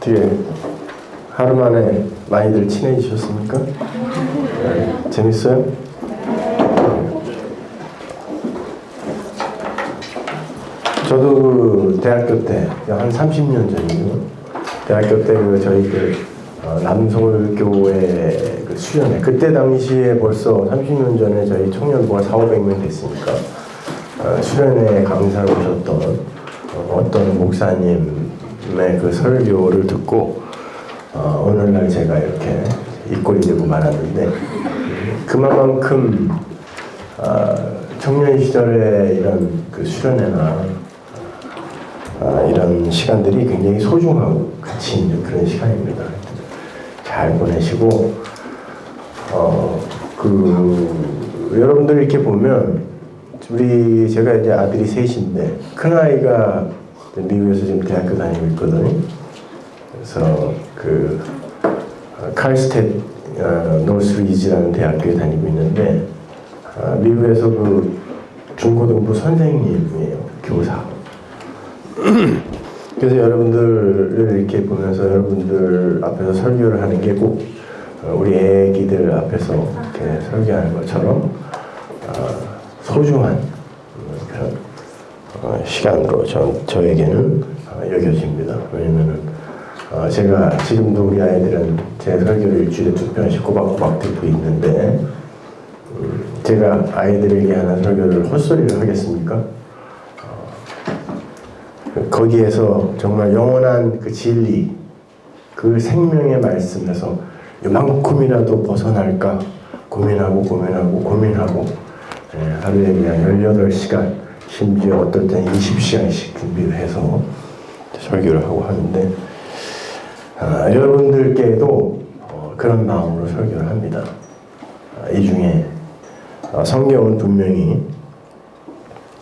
어떻게 하루 만에 많이들 친해지셨습니까? 재밌어요? 저도 그 대학교 때 한 30년 전이요. 대학교 때 그 저희 남서울교회 그 수련회, 그때 당시에 벌써 30년 전에 저희 청년부가 400~500명 됐으니까 수련회 강사로 오셨던 어떤 목사님의 그 설교를 듣고 오늘날 제가 이렇게 입꼬리 되고 말았는데, 그만큼 청년 시절에 이런 그 수련회나 이런 시간들이 굉장히 소중하고 가치 있는 그런 시간입니다. 잘 보내시고 여러분들 이렇게 보면 제가 이제 아들이 셋인데 큰 아이가 미국에서 지금 대학교 다니고 있거든요. 그래서 그 칼스텟 노스리지라는 대학교에 다니고 있는데 미국에서 그 중고등부 선생님이에요, 교사. 그래서 여러분들을 이렇게 보면서 여러분들 앞에서 설교를 하는 게 꼭 우리 애기들 앞에서 이렇게 설교하는 것처럼 소중한 그런 시간으로 저에게는 여겨집니다. 왜냐면은 제가 지금도 우리 아이들은 제 설교를 일주일에 2편씩 꼬박꼬박 듣고 있는데, 제가 아이들에게 하는 설교를 헛소리를 하겠습니까? 거기에서 정말 영원한 그 진리, 그 생명의 말씀에서 이만큼이라도 벗어날까 고민하고 하루에 그냥 18시간, 심지어 어떨 때는 20시간씩 준비를 해서 설교를 하고 하는데, 여러분들께도 그런 마음으로 설교를 합니다. 이 중에 성경은 분명히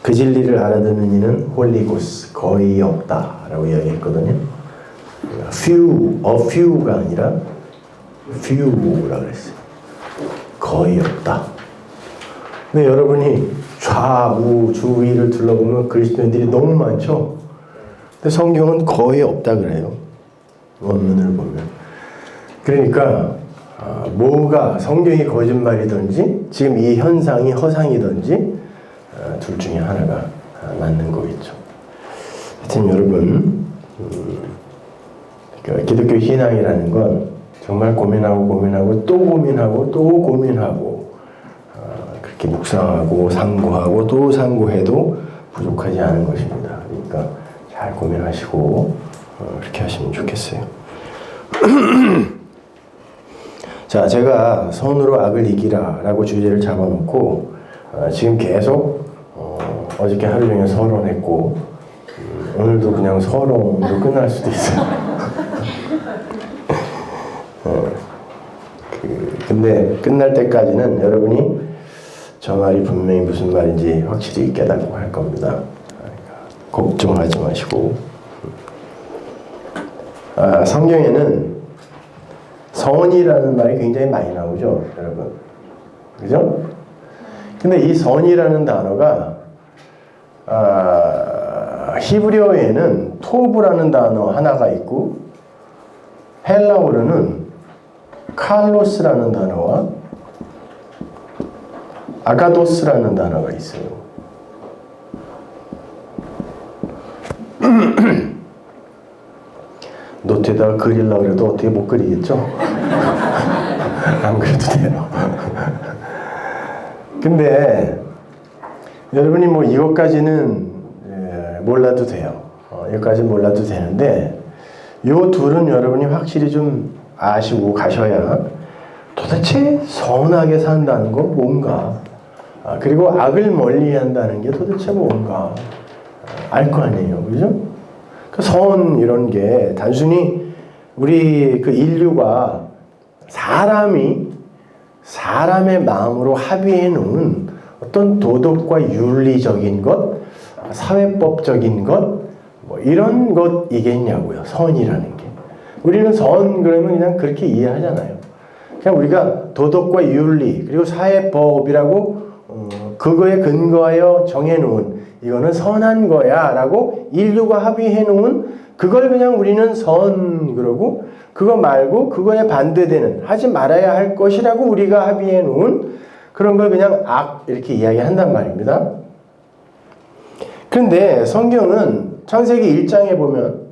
그 진리를 알아듣는 이는 홀리고스 거의 없다라고 이야기했거든요. a few가 아니라 few라고 그랬어요. 거의 없다. 근데 여러분이 좌우 주위를 둘러보면 그리스도인들이 너무 많죠. 근데 성경은 거의 없다 그래요, 원문을 보면. 그러니까 뭐가 성경이 거짓말이든지 지금 이 현상이 허상이든지 둘 중에 하나가 맞는 거겠죠. 하여튼 여러분, 기독교 신앙이라는 건 정말 고민하고 또 고민하고 그렇게 묵상하고 상고하고 또 상고해도 부족하지 않은 것입니다. 그러니까 잘 고민하시고 그렇게 하시면 좋겠어요. 자, 제가 선으로 악을 이기라 라고 주제를 잡아놓고 지금 계속 어저께 하루 종일 서론했고 오늘도 그냥 서론으로 끝날 수도 있어요. 근데 끝날 때까지는 여러분이 저 말이 분명히 무슨 말인지 확실히 깨닫고 할 겁니다. 걱정하지 마시고. 성경에는 선이라는 말이 굉장히 많이 나오죠, 여러분. 그죠? 근데 이 선이라는 단어가 히브리어에는 토브라는 단어 하나가 있고, 헬라어로는 칼로스라는 단어와 아가도스라는 단어가 있어요. 노트에다가 그리려고 해도 어떻게 못 그리겠죠? 안 그래도 돼요. 근데 여러분이 뭐 이것까지는 몰라도 돼요. 이것까지는 몰라도 되는데 요 둘은 여러분이 확실히 좀 아시고 가셔야 도대체 선하게 산다는 건 뭔가, 그리고 악을 멀리한다는 게 도대체 뭔가 알 거 아니에요, 그죠? 그 선 이런 게 단순히 우리 그 인류가 사람의 마음으로 합의해 놓은 어떤 도덕과 윤리적인 것, 사회법적인 것, 뭐 이런 것이겠냐고요, 선이라는 게. 우리는 선 그러면 그냥 그렇게 이해하잖아요. 그냥 우리가 도덕과 윤리 그리고 사회법이라고 그거에 근거하여 정해놓은 이거는 선한 거야 라고 인류가 합의해 놓은 그걸 그냥 우리는 선 그러고 그거 말고 그거에 반대되는 하지 말아야 할 것이라고 우리가 합의해 놓은 그런 걸 그냥 악 이렇게 이야기한단 말입니다. 그런데 성경은 창세기 1장에 보면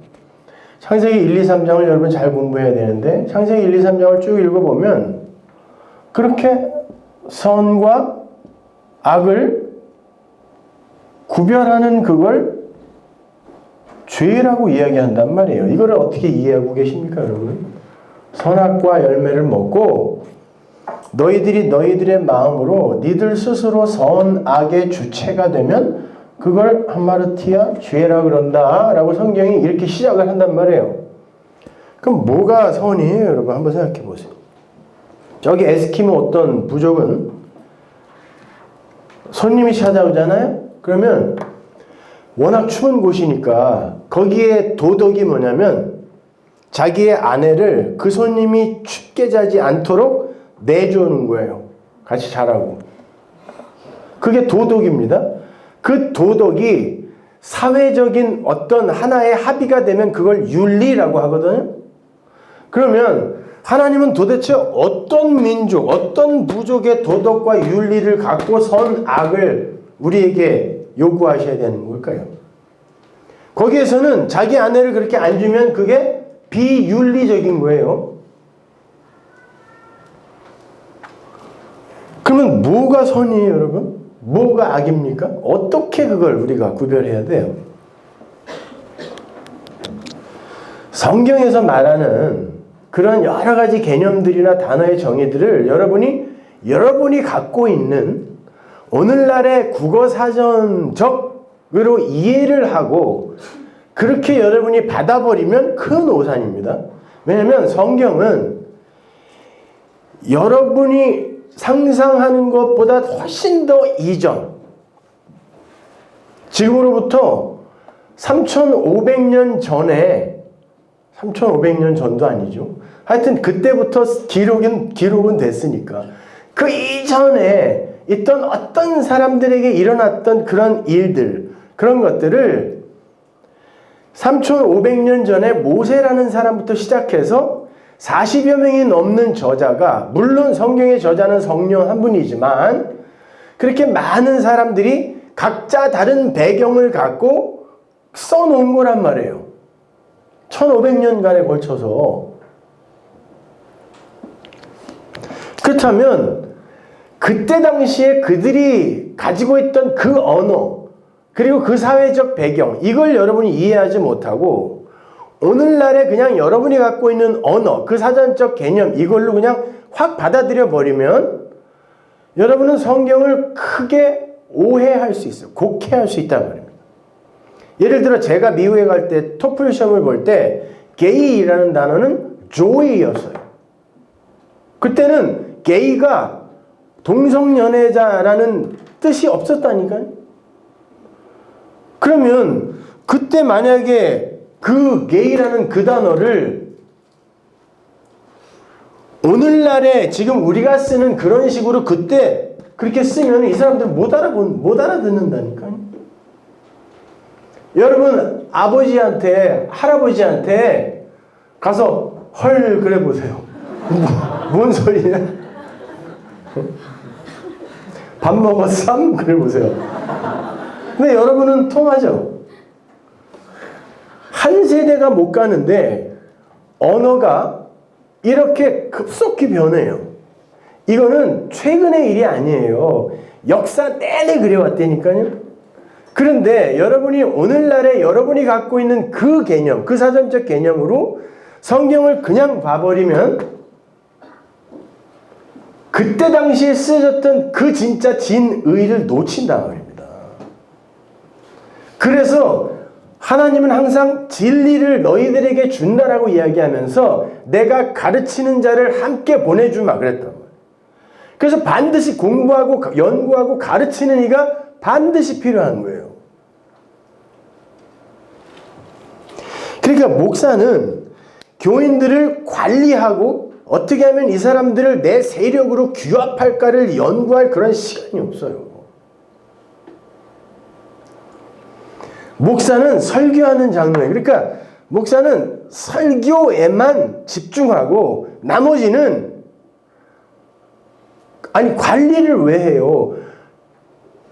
창세기 1, 2, 3장을 여러분 잘 공부해야 되는데 창세기 1, 2, 3장을 쭉 읽어보면 그렇게 선과 악을 구별하는 그걸 죄라고 이야기한단 말이에요. 이걸 어떻게 이해하고 계십니까, 여러분? 선악과 열매를 먹고 너희들이 너희들의 마음으로 니들 스스로 선악의 주체가 되면 그걸 하마르티아 죄라 그런다 라고 성경이 이렇게 시작을 한단 말이에요. 그럼 뭐가 선이에요, 여러분? 한번 생각해 보세요. 저기 에스키모 어떤 부족은 손님이 찾아오잖아요. 그러면 워낙 추운 곳이니까 거기에 도덕이 뭐냐면 자기의 아내를 그 손님이 춥게 자지 않도록 내주는 거예요. 같이 자라고. 그게 도덕입니다. 그 도덕이 사회적인 어떤 하나의 합의가 되면 그걸 윤리라고 하거든요. 그러면 하나님은 도대체 어떤 민족, 어떤 부족의 도덕과 윤리를 갖고 선악을 우리에게 요구하셔야 되는 걸까요? 거기에서는 자기 아내를 그렇게 안 주면 그게 비윤리적인 거예요. 그러면 뭐가 선이에요, 여러분? 뭐가 악입니까? 어떻게 그걸 우리가 구별해야 돼요? 성경에서 말하는 그런 여러 가지 개념들이나 단어의 정의들을 여러분이 갖고 있는 오늘날의 국어사전적으로 이해를 하고 그렇게 여러분이 받아버리면 큰 오산입니다. 왜냐하면 성경은 여러분이 상상하는 것보다 훨씬 더 이전, 지금으로부터 3,500년 전에 3,500년 전도 아니죠. 하여튼 그때부터 기록은 됐으니까 그 이전에 있던 어떤 사람들에게 일어났던 그런 일들, 그런 것들을 3,500년 전에 모세라는 사람부터 시작해서 40여 명이 넘는 저자가, 물론 성경의 저자는 성령 한 분이지만 그렇게 많은 사람들이 각자 다른 배경을 갖고 써놓은 거란 말이에요. 1,500년간에 걸쳐서. 그렇다면 그때 당시에 그들이 가지고 있던 그 언어 그리고 그 사회적 배경, 이걸 여러분이 이해하지 못하고 오늘날에 그냥 여러분이 갖고 있는 언어, 그 사전적 개념, 이걸로 그냥 확 받아들여 버리면 여러분은 성경을 크게 오해할 수 있어요. 곡해할 수 있다는 말입니다. 예를 들어 제가 미국에 갈 때 토플 시험을 볼 때 게이라는 단어는 조이였어요. 그때는 게이가 동성연애자라는 뜻이 없었다니까요. 그러면 그때 만약에 그 게이라는 그 단어를 오늘날에 지금 우리가 쓰는 그런 식으로 그때 그렇게 쓰면 이 사람들 못 알아듣는다니까요. 여러분 아버지한테 할아버지한테 가서 헐 그래 보세요. 뭔 소리냐? 밥 먹었삼? 그래 보세요. 근데 여러분은 통하죠? 한 세대가 못 가는데 언어가 이렇게 급속히 변해요. 이거는 최근의 일이 아니에요. 역사 내내 그래왔다니까요. 그런데 여러분이 오늘날에 여러분이 갖고 있는 그 개념, 그 사전적 개념으로 성경을 그냥 봐버리면 그때 당시에 쓰여졌던 그 진짜 진의를 놓친단 말입니다. 그래서 하나님은 항상 진리를 너희들에게 준다라고 이야기하면서 내가 가르치는 자를 함께 보내주마 그랬단 말이에요. 그래서 반드시 공부하고 연구하고 가르치는 이가 반드시 필요한 거예요. 그러니까 목사는 교인들을 관리하고 어떻게 하면 이 사람들을 내 세력으로 규합할까를 연구할 그런 시간이 없어요. 목사는 설교하는 장로예요. 그러니까 목사는 설교에만 집중하고 나머지는 아니 관리를 왜 해요?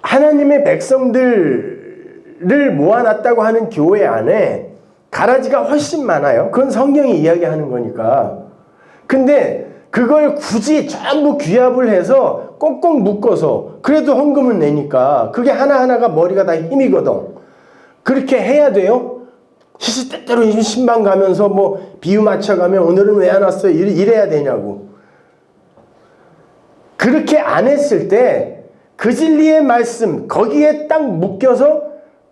하나님의 백성들을 모아놨다고 하는 교회 안에 가라지가 훨씬 많아요. 그건 성경이 이야기하는 거니까. 근데 그걸 굳이 전부 귀합을 해서 꼭꼭 묶어서 그래도 헌금은 내니까 그게 하나하나가 머리가 다 힘이거든. 그렇게 해야 돼요? 시시때때로 신방 가면서 뭐 비유 맞춰가면 오늘은 왜 안 왔어요? 이래야 되냐고. 그렇게 안 했을 때 그 진리의 말씀 거기에 딱 묶여서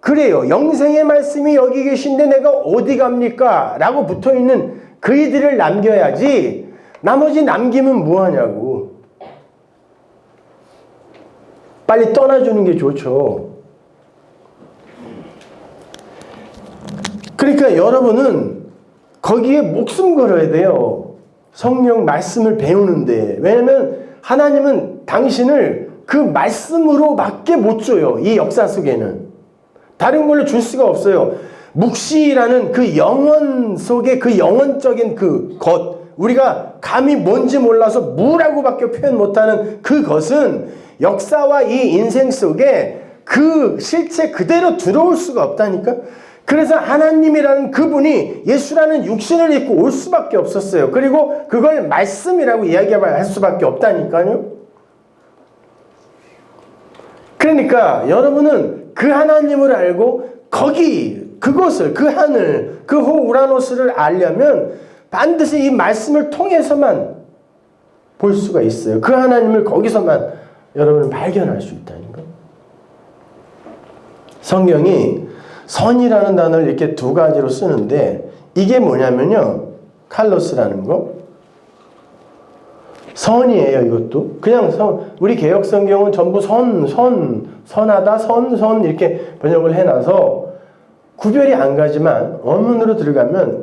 그래요. 영생의 말씀이 여기 계신데 내가 어디 갑니까? 라고 붙어있는 그 이들을 남겨야지 나머지 남기면 뭐하냐고. 빨리 떠나주는 게 좋죠. 그러니까 여러분은 거기에 목숨 걸어야 돼요. 성령 말씀을 배우는데. 왜냐면 하나님은 당신을 그 말씀으로밖에 못 줘요. 이 역사 속에는. 다른 걸로 줄 수가 없어요. 묵시라는 그 영혼 속에 그 영혼적인 그 것, 우리가 감히 뭔지 몰라서 무라고밖에 표현 못하는 그것은 역사와 이 인생 속에 그 실체 그대로 들어올 수가 없다니까. 그래서 하나님이라는 그분이 예수라는 육신을 입고 올 수밖에 없었어요. 그리고 그걸 말씀이라고 이야기할 수밖에 없다니까요. 그러니까 여러분은 그 하나님을 알고 거기 그것을 그 하늘 그 우라노스를 알려면 반드시 이 말씀을 통해서만 볼 수가 있어요. 그 하나님을 거기서만 여러분은 발견할 수 있다니까. 성경이 선이라는 단어를 이렇게 두 가지로 쓰는데 이게 뭐냐면요. 칼로스라는 거. 선이에요, 이것도. 그냥 우리 개혁 성경은 전부 선하다, 선 이렇게 번역을 해놔서 구별이 안 가지만 원문으로 들어가면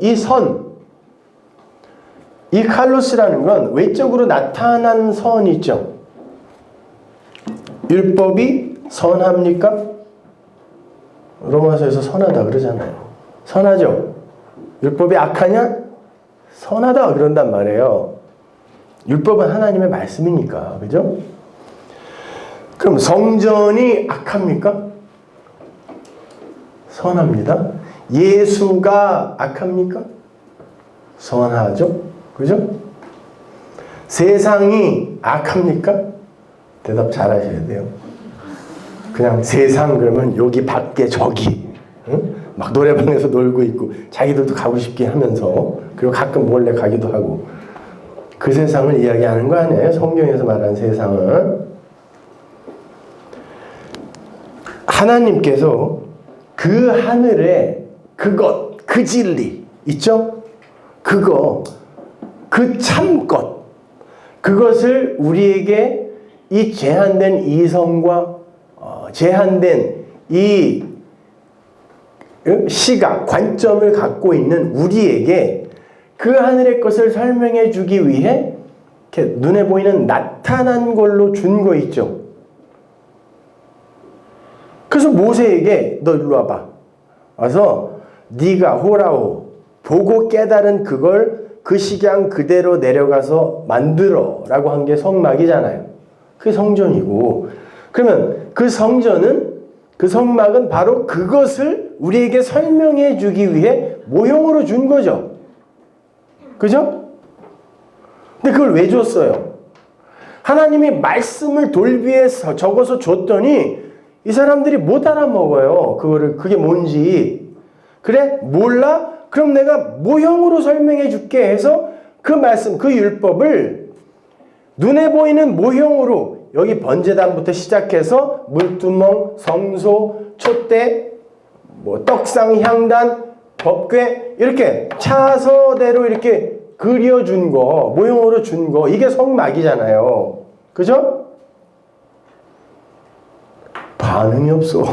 이 칼로스라는 건 외적으로 나타난 선이죠. 율법이 선합니까? 로마서에서 선하다 그러잖아요. 선하죠? 율법이 악하냐? 선하다 그런단 말이에요. 율법은 하나님의 말씀이니까. 그죠? 그럼 성전이 악합니까? 선합니다. 예수가 악합니까? 선하죠? 그죠? 세상이 악합니까? 대답 잘 하셔야 돼요. 그냥 세상 그러면 여기 밖에 저기 응? 막 노래방에서 놀고 있고 자기들도 가고 싶게 하면서 그리고 가끔 몰래 가기도 하고 그 세상을 이야기하는 거 아니에요? 성경에서 말하는 세상은. 하나님께서 그 하늘에 그것, 그 진리 있죠? 그거, 그 참것, 그것을 우리에게 이 제한된 이성과 제한된 이 시각, 관점을 갖고 있는 우리에게 그 하늘의 것을 설명해 주기 위해 이렇게 눈에 보이는 나타난 걸로 준 거 있죠. 그래서 모세에게 너 일로 와봐. 와서 네가 호라호 보고 깨달은 그걸 그 식양 그대로 내려가서 만들어 라고 한 게 성막이잖아요. 그게 성전이고 그러면 그 성막은 바로 그것을 우리에게 설명해 주기 위해 모형으로 준 거죠. 그죠? 근데 그걸 왜 줬어요? 하나님이 말씀을 돌비에 적어서 줬더니 이 사람들이 못 알아먹어요. 그게 뭔지. 그래? 몰라? 그럼 내가 모형으로 설명해 줄게 해서 그 말씀, 그 율법을 눈에 보이는 모형으로 여기 번제단부터 시작해서 물두멍, 성소, 촛대, 떡상, 향단, 법궤 이렇게 차서대로 이렇게 그려준 거, 모형으로 준 거 이게 성막이잖아요. 그죠? 반응이 없어.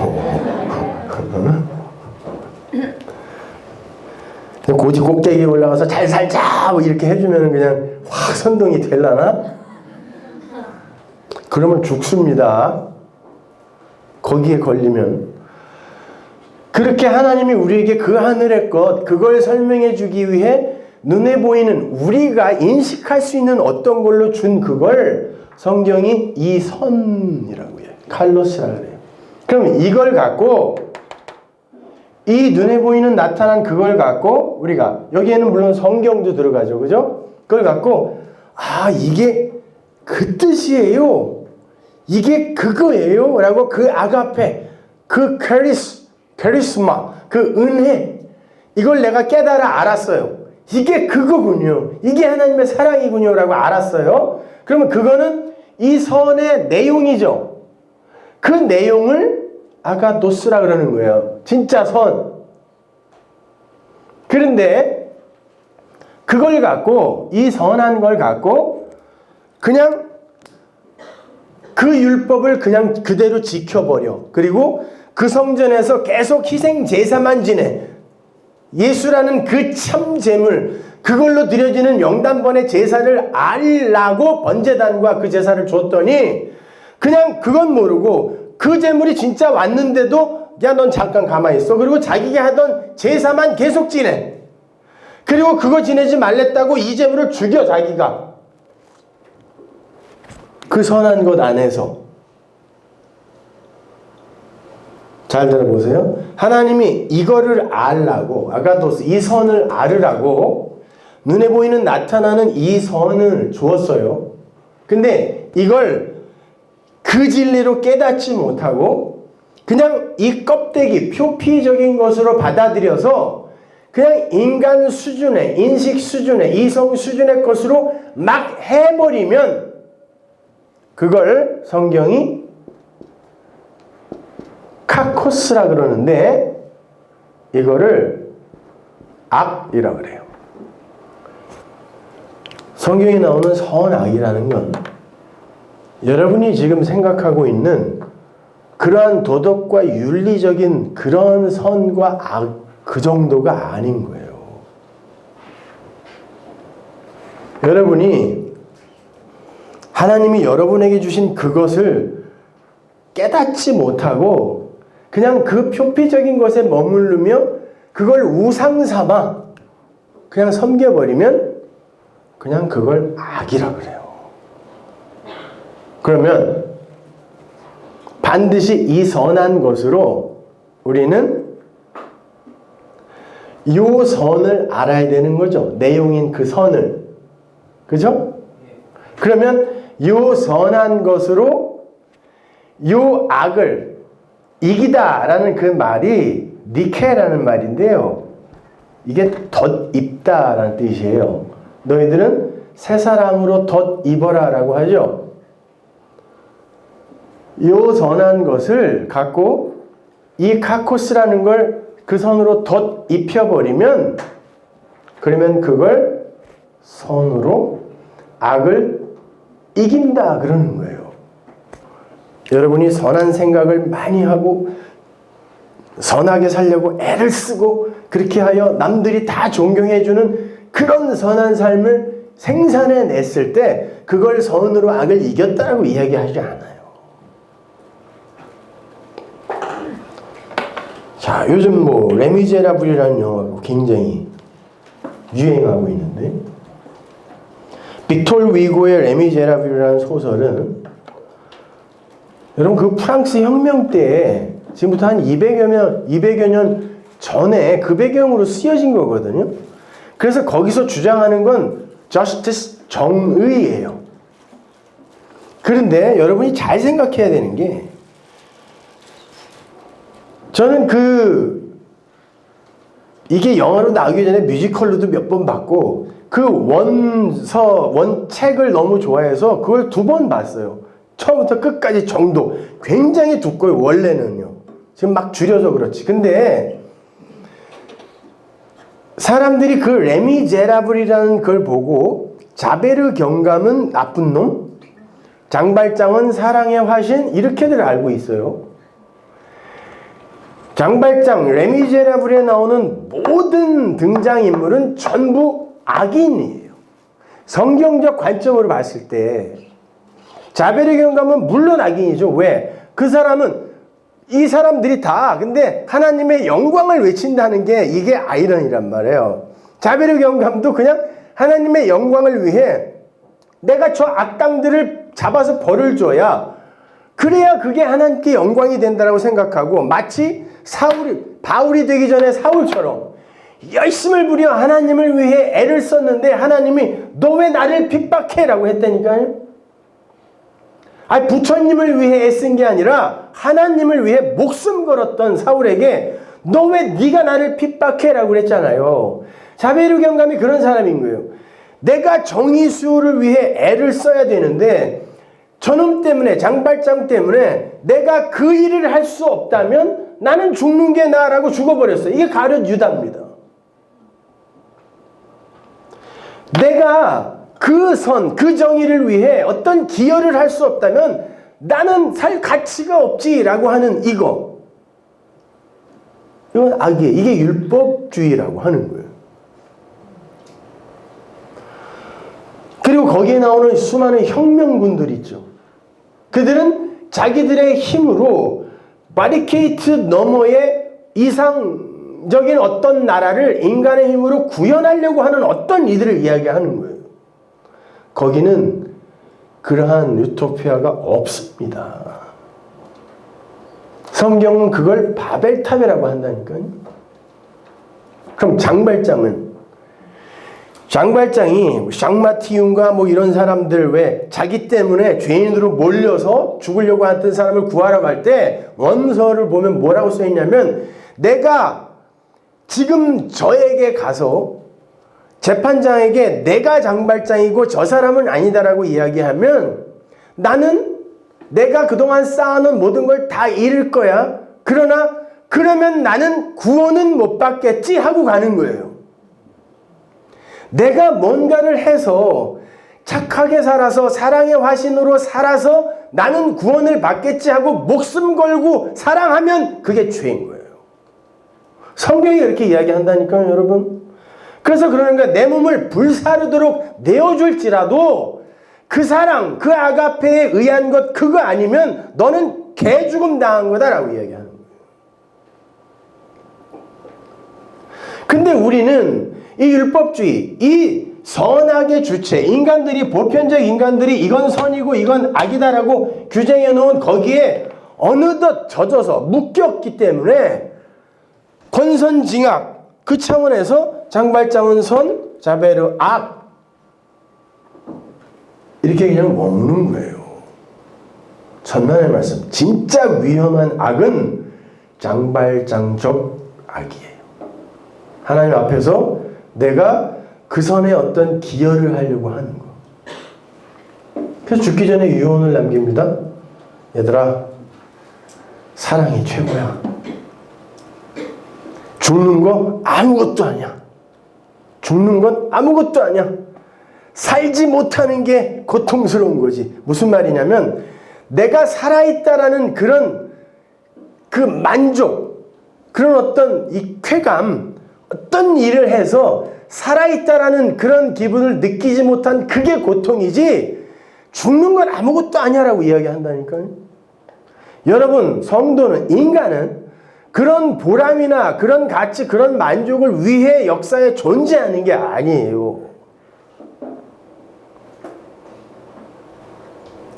고지 꼭대기에 올라가서 잘 살자 뭐 이렇게 해주면 그냥 확 선동이 될라나? 그러면 죽습니다. 거기에 걸리면. 그렇게 하나님이 우리에게 그 하늘의 것, 그걸 설명해 주기 위해 눈에 보이는 우리가 인식할 수 있는 어떤 걸로 준 그걸 성경이 이 선이라고 해요. 칼로스라고 해요. 그럼 이걸 갖고 이 눈에 보이는 나타난 그걸 갖고 우리가 여기에는 물론 성경도 들어가죠. 그죠? 그걸 갖고 이게 그 뜻이에요. 이게 그거예요. 라고 그 아가페, 그 카리스마, 그 은혜 이걸 내가 깨달아 알았어요. 이게 그거군요. 이게 하나님의 사랑이군요. 라고 알았어요. 그러면 그거는 이 선의 내용이죠. 그 내용을 아가도스라 그러는 거예요. 진짜 선. 그런데 그걸 갖고 이 선한 걸 갖고 그냥 그 율법을 그냥 그대로 지켜버려. 그리고 그 성전에서 계속 희생 제사만 지내. 예수라는 그 참 제물, 그걸로 드려지는 영단번의 제사를 알라고 번제단과 그 제사를 줬더니 그냥 그건 모르고 그 제물이 진짜 왔는데도 야, 넌 잠깐 가만히 있어. 그리고 자기가 하던 제사만 계속 지내. 그리고 그거 지내지 말랬다고 이 제물을 죽여, 자기가. 그 선한 것 안에서. 잘 들어보세요. 하나님이 이거를 알라고, 아가도스, 이 선을 알으라고 눈에 보이는 나타나는 이 선을 주었어요. 근데 이걸 그 진리로 깨닫지 못하고 그냥 이 껍데기, 표피적인 것으로 받아들여서 그냥 인간 수준의, 인식 수준의, 이성 수준의 것으로 막 해버리면 그걸 성경이 카코스라 그러는데 이거를 악이라고 그래요. 성경에 나오는 선악이라는 건 여러분이 지금 생각하고 있는 그러한 도덕과 윤리적인 그런 선과 악, 그 정도가 아닌 거예요. 여러분이 하나님이 여러분에게 주신 그것을 깨닫지 못하고 그냥 그 표피적인 것에 머무르며 그걸 우상 삼아 그냥 섬겨버리면 그냥 그걸 악이라고 그래요. 그러면 반드시 이 선한 것으로 우리는 이 선을 알아야 되는 거죠. 내용인 그 선을. 그죠? 그러면 이 선한 것으로 이 악을 이기다라는 그 말이 니케라는 말인데요. 이게 덧입다라는 뜻이에요. 너희들은 새 사람으로 덧입어라 라고 하죠. 이 선한 것을 갖고 이 카코스라는 걸 그 선으로 덧입혀버리면 그러면 그걸 선으로 악을 이긴다 그러는 거예요. 여러분이 선한 생각을 많이 하고 선하게 살려고 애를 쓰고 그렇게 하여 남들이 다 존경해주는 그런 선한 삶을 생산해냈을 때 그걸 선으로 악을 이겼다고 이야기하지 않아요. 자, 요즘 레미제라블이라는 영화가 굉장히 유행하고 있는데 빅톨 위고의 레미제라블이라는 소설은 여러분 그 프랑스 혁명 때에 지금부터 한 200여 년 전에 그 배경으로 쓰여진 거거든요. 그래서 거기서 주장하는 건 justice, 정의예요. 그런데 여러분이 잘 생각해야 되는 게 저는 이게 영화로 나오기 전에 뮤지컬로도 몇 번 봤고 그 원책을 너무 좋아해서 그걸 2번 봤어요. 처음부터 끝까지 정도. 굉장히 두꺼워요, 원래는요. 지금 막 줄여서 그렇지. 근데 사람들이 그 레미제라블이라는 걸 보고 자베르 경감은 나쁜 놈, 장발장은 사랑의 화신 이렇게들 알고 있어요. 장발장, 레미제라블에 나오는 모든 등장인물은 전부 악인이에요. 성경적 관점으로 봤을 때 자베르 경감은 물론 악인이죠. 왜? 그 사람은 이 사람들이 다 근데 하나님의 영광을 외친다는 게 이게 아이러니란 말이에요. 자베르 경감도 그냥 하나님의 영광을 위해 내가 저 악당들을 잡아서 벌을 줘야 그래야 그게 하나님께 영광이 된다라고 생각하고 마치 바울이 되기 전에 사울처럼 열심을 부려 하나님을 위해 애를 썼는데 하나님이 너 왜 나를 핍박해? 라고 했다니까요. 아니 부처님을 위해 애쓴 게 아니라 하나님을 위해 목숨 걸었던 사울에게 너 왜 네가 나를 핍박해? 라고 그랬잖아요. 자베르 경감이 그런 사람인 거예요. 내가 정의수호를 위해 애를 써야 되는데 저놈 때문에 장발장 때문에 내가 그 일을 할 수 없다면 나는 죽는 게 나라고 죽어버렸어요. 이게 가룟 유다입니다. 내가 그 그 정의를 위해 어떤 기여를 할 수 없다면 나는 살 가치가 없지라고 하는 이건 악이에요. 이게 율법주의라고 하는 거예요. 그리고 거기에 나오는 수많은 혁명군들이 있죠. 그들은 자기들의 힘으로 바리케이트 너머의 이상적인 어떤 나라를 인간의 힘으로 구현하려고 하는 어떤 이들을 이야기하는 거예요. 거기는 그러한 유토피아가 없습니다. 성경은 그걸 바벨탑이라고 한다니까요. 그럼 장발장이 샹마티움과 뭐 이런 사람들 왜 자기 때문에 죄인으로 몰려서 죽으려고 했던 사람을 구하러 갈 때 원서를 보면 뭐라고 써 있냐면 내가 지금 저에게 가서 재판장에게 내가 장발장이고 저 사람은 아니다라고 이야기하면 나는 내가 그동안 쌓아놓은 모든 걸 다 잃을 거야. 그러면 나는 구원은 못 받겠지 하고 가는 거예요. 내가 뭔가를 해서 착하게 살아서 사랑의 화신으로 살아서 나는 구원을 받겠지 하고 목숨 걸고 사랑하면 그게 죄인 거예요. 성경이 그렇게 이야기한다니까요, 여러분. 그래서 그러니까 내 몸을 불사르도록 내어줄지라도 그 사랑, 그 아가페에 의한 것 그거 아니면 너는 개죽음 당한 거다라고 이야기하는 거예요. 근데 우리는 이 율법주의, 이 선악의 주체, 보편적 인간들이 이건 선이고 이건 악이다라고 규정해 놓은 거기에 어느덧 젖어서 묶였기 때문에 권선징악, 그 차원에서 장발장은 선, 자베르 악 이렇게 그냥 먹는 거예요. 천만의 말씀. 진짜 위험한 악은 장발장적 악이에요. 하나님 앞에서 내가 그 선에 어떤 기여를 하려고 하는 거. 그래서 죽기 전에 유언을 남깁니다. 얘들아, 사랑이 최고야. 죽는 거 아무것도 아니야. 죽는 건 아무것도 아니야. 살지 못하는 게 고통스러운 거지. 무슨 말이냐면 내가 살아있다라는 그런 그 만족, 그런 어떤 이 쾌감, 어떤 일을 해서 살아있다라는 그런 기분을 느끼지 못한 그게 고통이지 죽는 건 아무것도 아니야라고 이야기한다니까요. 여러분, 성도는, 인간은 그런 보람이나 그런 가치, 그런 만족을 위해 역사에 존재하는 게 아니에요.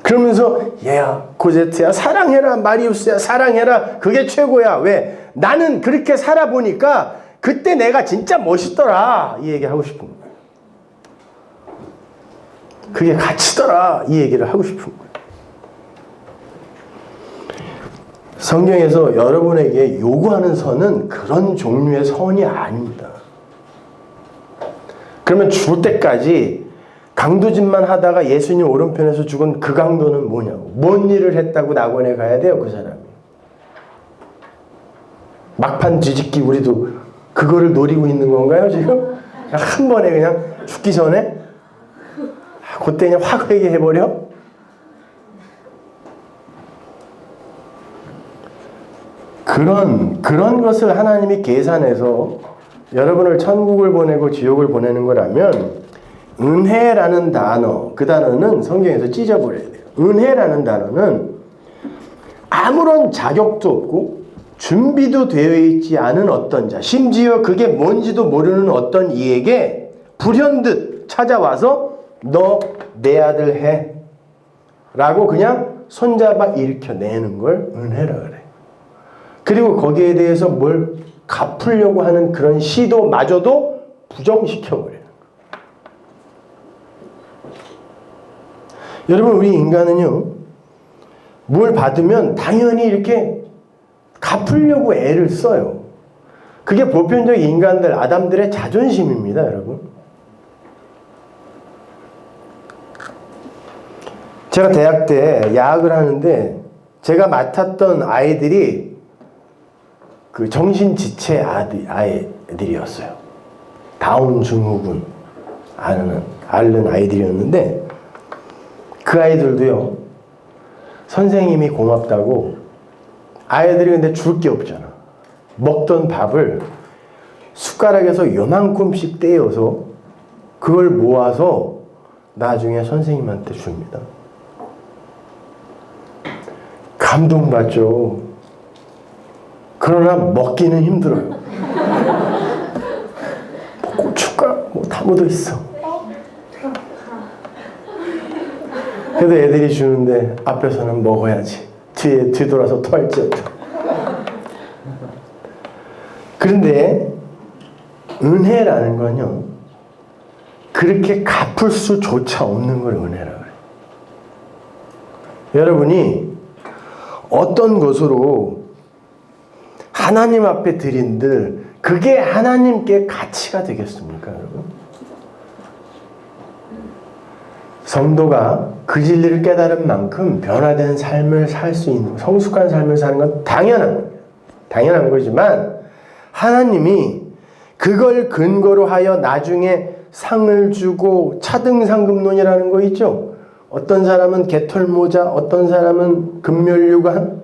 그러면서 얘야, 코제트야, 사랑해라, 마리우스야, 사랑해라, 그게 최고야. 왜? 나는 그렇게 살아보니까 그때 내가 진짜 멋있더라, 이 얘기 하고 싶은 거예요. 그게 가치더라, 이 얘기를 하고 싶은 거예요. 성경에서 여러분에게 요구하는 선은 그런 종류의 선이 아닙니다. 그러면 죽을 때까지 강도짓만 하다가 예수님 오른편에서 죽은 그 강도는 뭐냐고. 뭔 일을 했다고 낙원에 가야 돼요, 그 사람이. 막판 뒤집기 우리도 그거를 노리고 있는 건가요, 지금? 한 번에 그냥 죽기 전에? 그때 그냥 확 회개해버려? 그런 것을 하나님이 계산해서 여러분을 천국을 보내고 지옥을 보내는 거라면 은혜라는 단어, 그 단어는 성경에서 찢어버려야 돼요. 은혜라는 단어는 아무런 자격도 없고 준비도 되어 있지 않은 어떤 자, 심지어 그게 뭔지도 모르는 어떤 이에게 불현듯 찾아와서 너 내 아들 해 라고 그냥 손잡아 일으켜내는 걸 은혜라 그래. 그리고 거기에 대해서 뭘 갚으려고 하는 그런 시도마저도 부정시켜버려요. 여러분, 우리 인간은요, 뭘 받으면 당연히 이렇게 갚으려고 애를 써요. 그게 보편적 인간들, 아담들의 자존심입니다, 여러분. 제가 대학 때 야학을 하는데 제가 맡았던 아이들이 그 정신지체 아이들이었어요. 다운 증후군 앓는 아이들이었는데 그 아이들도요, 선생님이 고맙다고 아이들이 근데 줄 게 없잖아. 먹던 밥을 숟가락에서 요만큼씩 떼어서 그걸 모아서 나중에 선생님한테 줍니다. 감동받죠. 그러나 먹기는 힘들어요. 뭐 고춧가루 다 묻어 있어. 그래도 애들이 주는데 앞에서는 먹어야지. 뒤돌아서 토할지어다. 그런데 은혜라는 건요, 그렇게 갚을 수조차 없는 걸 은혜라 그래요. 여러분이 어떤 것으로 하나님 앞에 드린들 그게 하나님께 가치가 되겠습니까, 여러분? 성도가 그 진리를 깨달은 만큼 변화된 삶을 살 수 있는, 성숙한 삶을 사는 건 당연한 거지만 하나님이 그걸 근거로 하여 나중에 상을 주고 차등상급론이라는 거 있죠? 어떤 사람은 개털모자, 어떤 사람은 금면류관,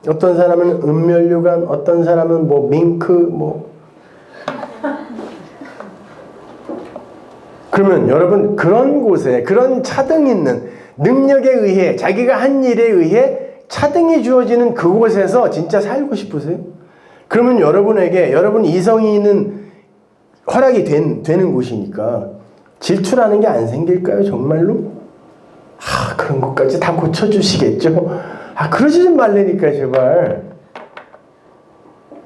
어떤 사람은 은면류관, 어떤 사람은 뭐 밍크, 그러면 여러분, 그런 곳에 그런 차등 있는 능력에 의해 자기가 한 일에 의해 차등이 주어지는 그곳에서 진짜 살고 싶으세요? 그러면 여러분에게 여러분 이성이 있는 허락이 되는 곳이니까 질투라는 게 안 생길까요, 정말로? 그런 것까지 다 고쳐주시겠죠? 그러지 좀 말라니까, 제발.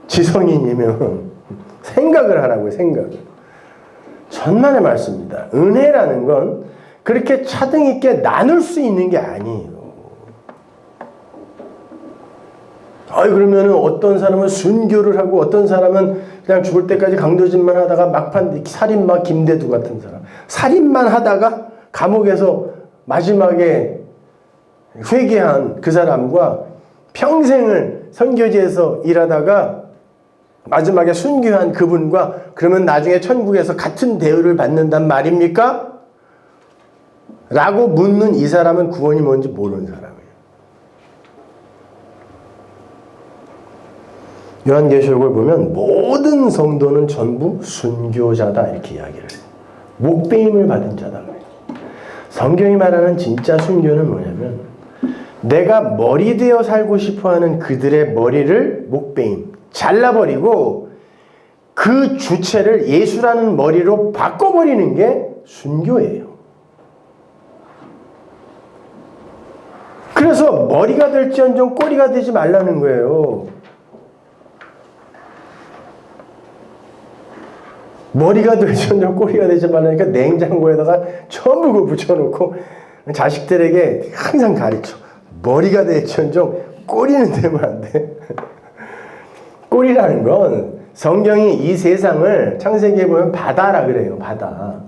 지성인이면 생각을 하라고요, 생각을. 천만의 말씀입니다. 은혜라는 건 그렇게 차등 있게 나눌 수 있는 게 아니에요. 그러면은 어떤 사람은 순교를 하고 어떤 사람은 그냥 죽을 때까지 강도짓만 하다가 막판 살인마 김대두 같은 사람. 살인만 하다가 감옥에서 마지막에 회개한 그 사람과 평생을 선교지에서 일하다가 마지막에 순교한 그분과 그러면 나중에 천국에서 같은 대우를 받는단 말입니까? 라고 묻는 이 사람은 구원이 뭔지 모르는 사람이에요. 요한계시록을 보면 모든 성도는 전부 순교자다 이렇게 이야기를 해요. 목배임을 받은 자다 그래요. 성경이 말하는 진짜 순교는 뭐냐면 내가 머리 되어 살고 싶어하는 그들의 머리를 목배임 잘라버리고 그 주체를 예수라는 머리로 바꿔버리는 게 순교예요. 그래서 머리가 될지언정 꼬리가 되지 말라는 거예요. 머리가 될지언정 꼬리가 되지 말라니까 냉장고에다가 전부 그거 붙여놓고 자식들에게 항상 가르쳐. 머리가 될지언정 꼬리는 되면 안 돼. 꼬리라는 건 성경이 이 세상을 창세기에 보면 바다라 그래요. 바다.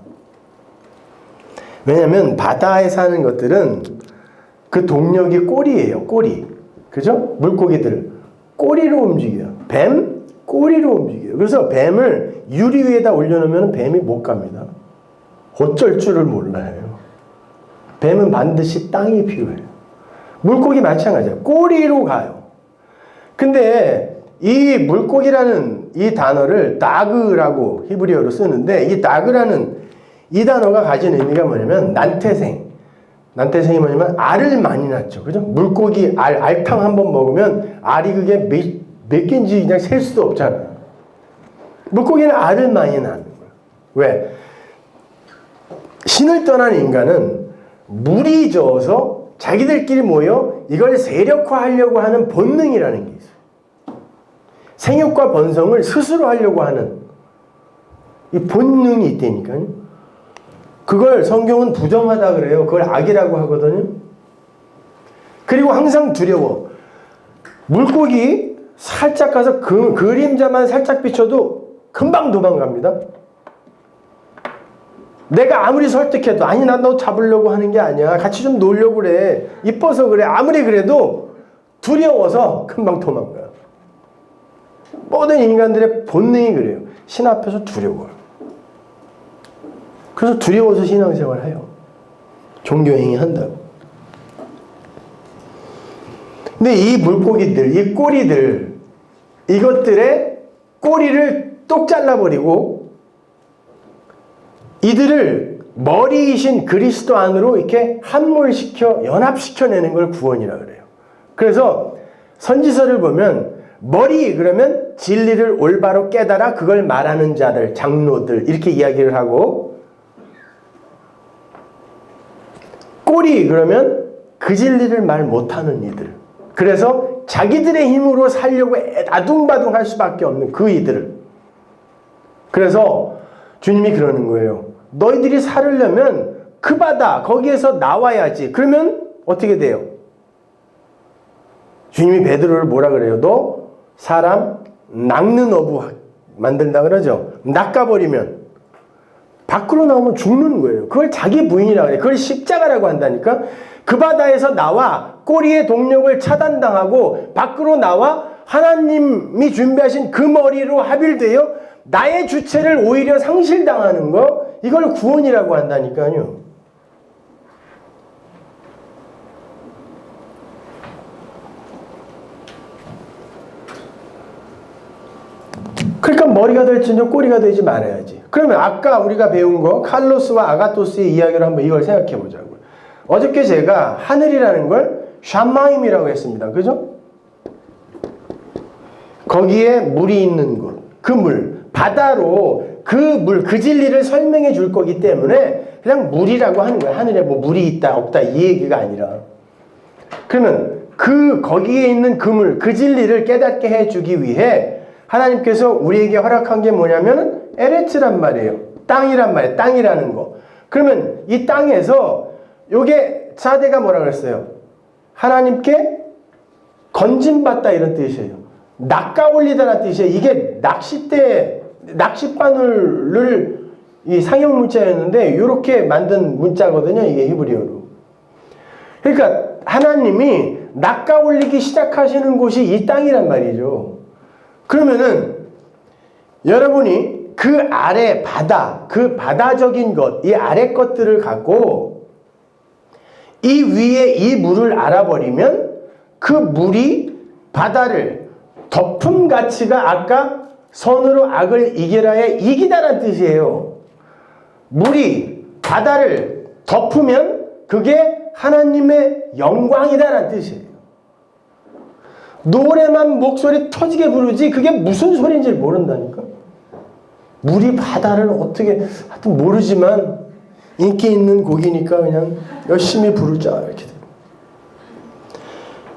왜냐하면 바다에 사는 것들은 그 동력이 꼬리예요. 꼬리. 그죠? 물고기들 꼬리로 움직여요. 뱀 꼬리로 움직여요. 그래서 뱀을 유리 위에다 올려놓으면 뱀이 못 갑니다. 어쩔 줄을 몰라요. 뱀은 반드시 땅이 필요해요. 물고기 마찬가지예요. 꼬리로 가요. 근데 이 물고기라는 이 단어를 다그라고 히브리어로 쓰는데 이 다그라는 이 단어가 가진 의미가 뭐냐면 난태생, 난태생이 뭐냐면 알을 많이 낳죠. 그죠? 물고기 알탕 한번 먹으면 알이 그게 몇 개인지 그냥 셀 수도 없잖아요. 물고기는 알을 많이 낳는 거예요. 왜? 신을 떠난 인간은 물이 져서 자기들끼리 모여 이걸 세력화하려고 하는 본능이라는 게 있어요. 생육과 번성을 스스로 하려고 하는 이 본능이 있다니까요. 그걸 성경은 부정하다 그래요. 그걸 악이라고 하거든요. 그리고 항상 두려워. 물고기 살짝 가서 그림자만 살짝 비춰도 금방 도망갑니다. 내가 아무리 설득해도 아니 난 너 잡으려고 하는 게 아니야. 같이 좀 놀려고 그래. 이뻐서 그래. 아무리 그래도 두려워서 금방 도망가요. 모든 인간들의 본능이 그래요. 신 앞에서 두려워요. 그래서 두려워서 신앙생활을 해요. 종교행위 한다고. 근데 이 물고기들, 이 꼬리들, 이것들의 꼬리를 똑 잘라버리고 이들을 머리이신 그리스도 안으로 이렇게 함몰시켜 연합시켜내는 걸 구원이라 그래요. 그래서 선지서를 보면 머리 그러면 진리를 올바로 깨달아 그걸 말하는 자들, 장로들 이렇게 이야기를 하고, 꼬리 그러면 그 진리를 말 못하는 이들, 그래서 자기들의 힘으로 살려고 아둥바둥 할 수밖에 없는 그 이들을. 그래서 주님이 그러는 거예요. 너희들이 살으려면 그 바다 거기에서 나와야지. 그러면 어떻게 돼요? 주님이 베드로를 뭐라 그래요? 너 사람 낚는 어부 만든다 그러죠? 낚아버리면 밖으로 나오면 죽는 거예요. 그걸 자기 부인이라고 해요. 그걸 십자가라고 한다니까. 그 바다에서 나와 꼬리의 동력을 차단당하고 밖으로 나와 하나님이 준비하신 그 머리로 합일되어 나의 주체를 오히려 상실당하는 거, 이걸 구원이라고 한다니까요. 그러니까 머리가 될지언정 꼬리가 되지 말아야지. 그러면 아까 우리가 배운 거 칼로스와 아가토스의 이야기를 한번 이걸 생각해 보자고요. 어저께 제가 하늘이라는 걸 샴마임이라고 했습니다. 그죠? 거기에 물이 있는 곳, 그 물, 바다로 그 물, 그 진리를 설명해 줄 거기 때문에 그냥 물이라고 하는 거예요. 하늘에 뭐 물이 있다 없다 이 얘기가 아니라. 그러면 거기에 있는 그 물, 그 진리를 깨닫게 해주기 위해 하나님께서 우리에게 허락한 게 뭐냐면 에레츠란 말이에요. 땅이란 말이에요. 땅이라는 거. 그러면 이 땅에서 요게 사대가 뭐라 그랬어요? 하나님께 건진받다 이런 뜻이에요. 낚아올리다라는 뜻이에요. 이게 낚싯바늘을 이 상형 문자였는데 이렇게 만든 문자거든요. 이게 히브리어로. 그러니까 하나님이 낚아올리기 시작하시는 곳이 이 땅이란 말이죠. 그러면은 여러분이 그 아래 바다, 그 바다적인 것, 이 아래 것들을 갖고 이 위에 이 물을 알아버리면 그 물이 바다를 덮음 가치가 아까 선으로 악을 이기라의 이기다라는 뜻이에요. 물이 바다를 덮으면 그게 하나님의 영광이다라는 뜻이에요. 노래만 목소리 터지게 부르지 그게 무슨 소리인지 모른다니까. 물이 바다를 어떻게 하여튼 모르지만 인기 있는 곡이니까 그냥 열심히 부르자 이렇게 돼요.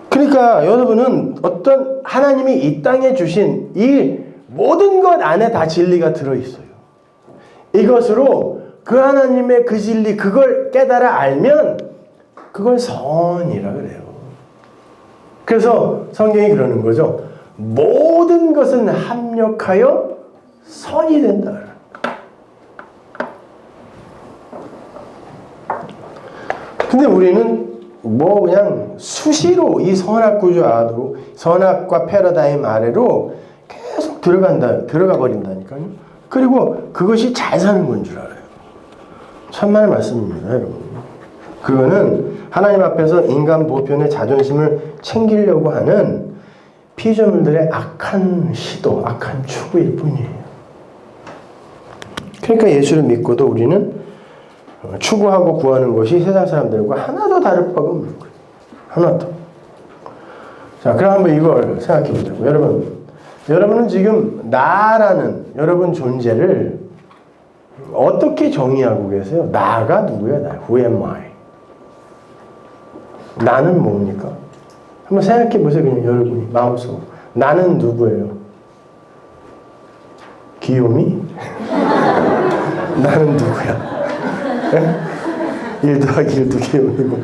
그러니까 여러분은 어떤 하나님이 이 땅에 주신 이 모든 것 안에 다 진리가 들어있어요. 이것으로 그 하나님의 그 진리 그걸 깨달아 알면 그걸 선이라 그래요. 그래서 성경이 그러는 거죠. 모든 것은 합력하여 선이 된다. 근데 우리는 뭐 그냥 수시로 이 선악 구조 안으로, 선악과 패러다임 아래로 계속 들어가 버린다니까요. 그리고 그것이 잘 사는 건 줄 알아요. 천만의 말씀입니다, 여러분. 그거는 하나님 앞에서 인간 보편의 자존심을 챙기려고 하는 피조물들의 악한 시도, 악한 추구일 뿐이에요. 그러니까 예수를 믿고도 우리는 추구하고 구하는 것이 세상 사람들과 하나도 다를 바가 없는 거예요. 하나도. 자, 그럼 한번 이걸 생각해 보자고. 여러분은 지금 나라는 여러분 존재를 어떻게 정의하고 계세요? 나가 누구야? 나. Who am I? 나는 뭡니까? 한번 생각해 보세요. 그냥 여러분이 마음속으로. 나는 누구예요? 귀요미? 나는 누구야? 1 더하기 1도 귀요미고.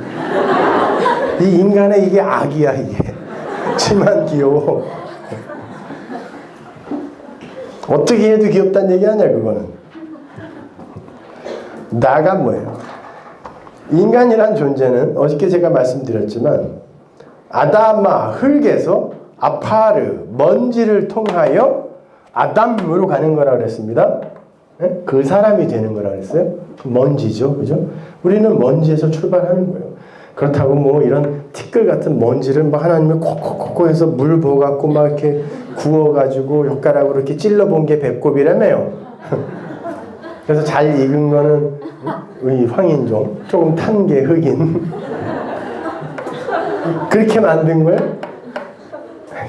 이 인간의 이게 악이야, 이게. 치만 귀여워. 어떻게 해도 귀엽다는 얘기 아니야, 그거는. 나가 뭐예요? 인간이란 존재는 어저께 제가 말씀드렸지만 아담아, 흙에서 아파르, 먼지를 통하여 아담으로 가는 거라고 그랬습니다. 네? 그 사람이 되는 거라고 그랬어요. 먼지죠, 그죠? 우리는 먼지에서 출발하는 거예요. 그렇다고 뭐 이런 티끌 같은 먼지를 막 하나님이 콕콕콕 해서 물 부어갖고 막 이렇게 구워가지고 젓가락으로 이렇게 찔러본 게 배꼽이라며요. 그래서 잘 익은 거는 우리 황인종, 조금 탄 게 흑인. 그렇게 만든 거예요?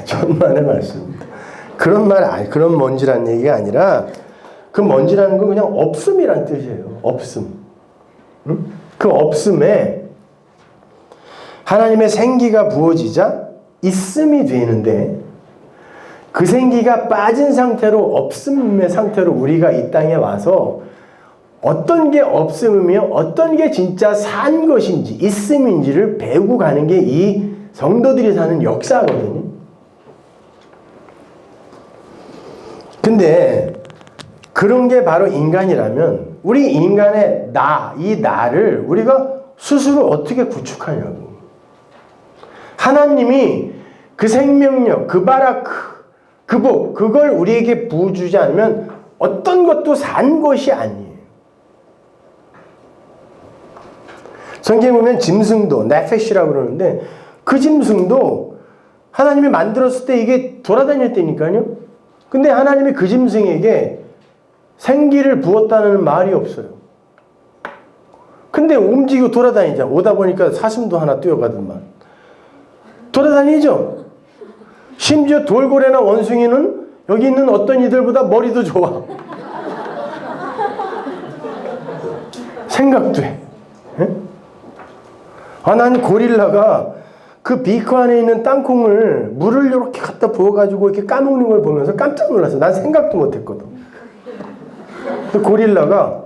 천만의 말씀입니다. 그런 먼지라는 얘기가 아니라 그 먼지라는 건 그냥 없음이란 뜻이에요. 없음. 응? 그 없음에 하나님의 생기가 부어지자 있음이 되는데 그 생기가 빠진 상태로 없음의 상태로 우리가 이 땅에 와서 어떤 게 없음이며 어떤 게 진짜 산 것인지 있음인지를 배우고 가는 게 이 성도들이 사는 역사거든요. 근데 그런 게 바로 인간이라면 우리 인간의 나, 이 나를 우리가 스스로 어떻게 구축하냐고. 하나님이 그 생명력, 그 바라크, 그 복, 그걸 우리에게 부어주지 않으면 어떤 것도 산 것이 아니에요. 성경에 보면 짐승도 네페시라고 그러는데 그 짐승도 하나님이 만들었을 때 이게 돌아다녔다니까요. 근데 하나님이 그 짐승에게 생기를 부었다는 말이 없어요. 근데 움직이고 돌아다니자. 오다 보니까 사슴도 하나 뛰어가더만. 돌아다니죠. 심지어 돌고래나 원숭이는 여기 있는 어떤 이들보다 머리도 좋아. 생각도 해. 난 고릴라가 그 비커 안에 있는 땅콩을 물을 이렇게 갖다 부어가지고 이렇게 까먹는 걸 보면서 깜짝 놀랐어. 난 생각도 못했거든. 고릴라가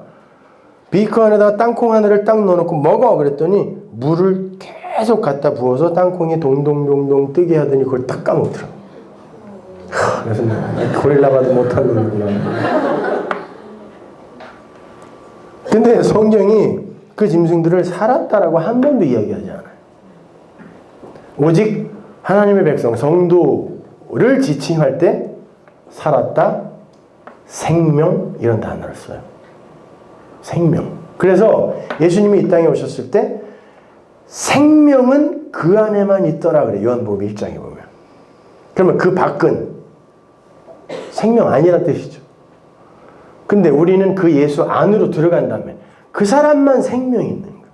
비커 안에다가 땅콩 하나를 딱 넣어놓고 먹어 그랬더니 물을 계속 갖다 부어서 땅콩이 동동동동 뜨게 하더니 그걸 딱 까먹더라고. 그래서 고릴라 봐도 못하는 놈이구나. 근데 성경이 그 짐승들을 살았다라고 한 번도 이야기하지 않아요. 오직 하나님의 백성, 성도를 지칭할 때 살았다, 생명 이런 단어를 써요. 생명. 그래서 예수님이 이 땅에 오셨을 때 생명은 그 안에만 있더라 그래요. 요한복음 1장에 보면. 그러면 그 밖은 생명 아니란 뜻이죠. 근데 우리는 그 예수 안으로 들어간 다음에 그 사람만 생명이 있는 거예요.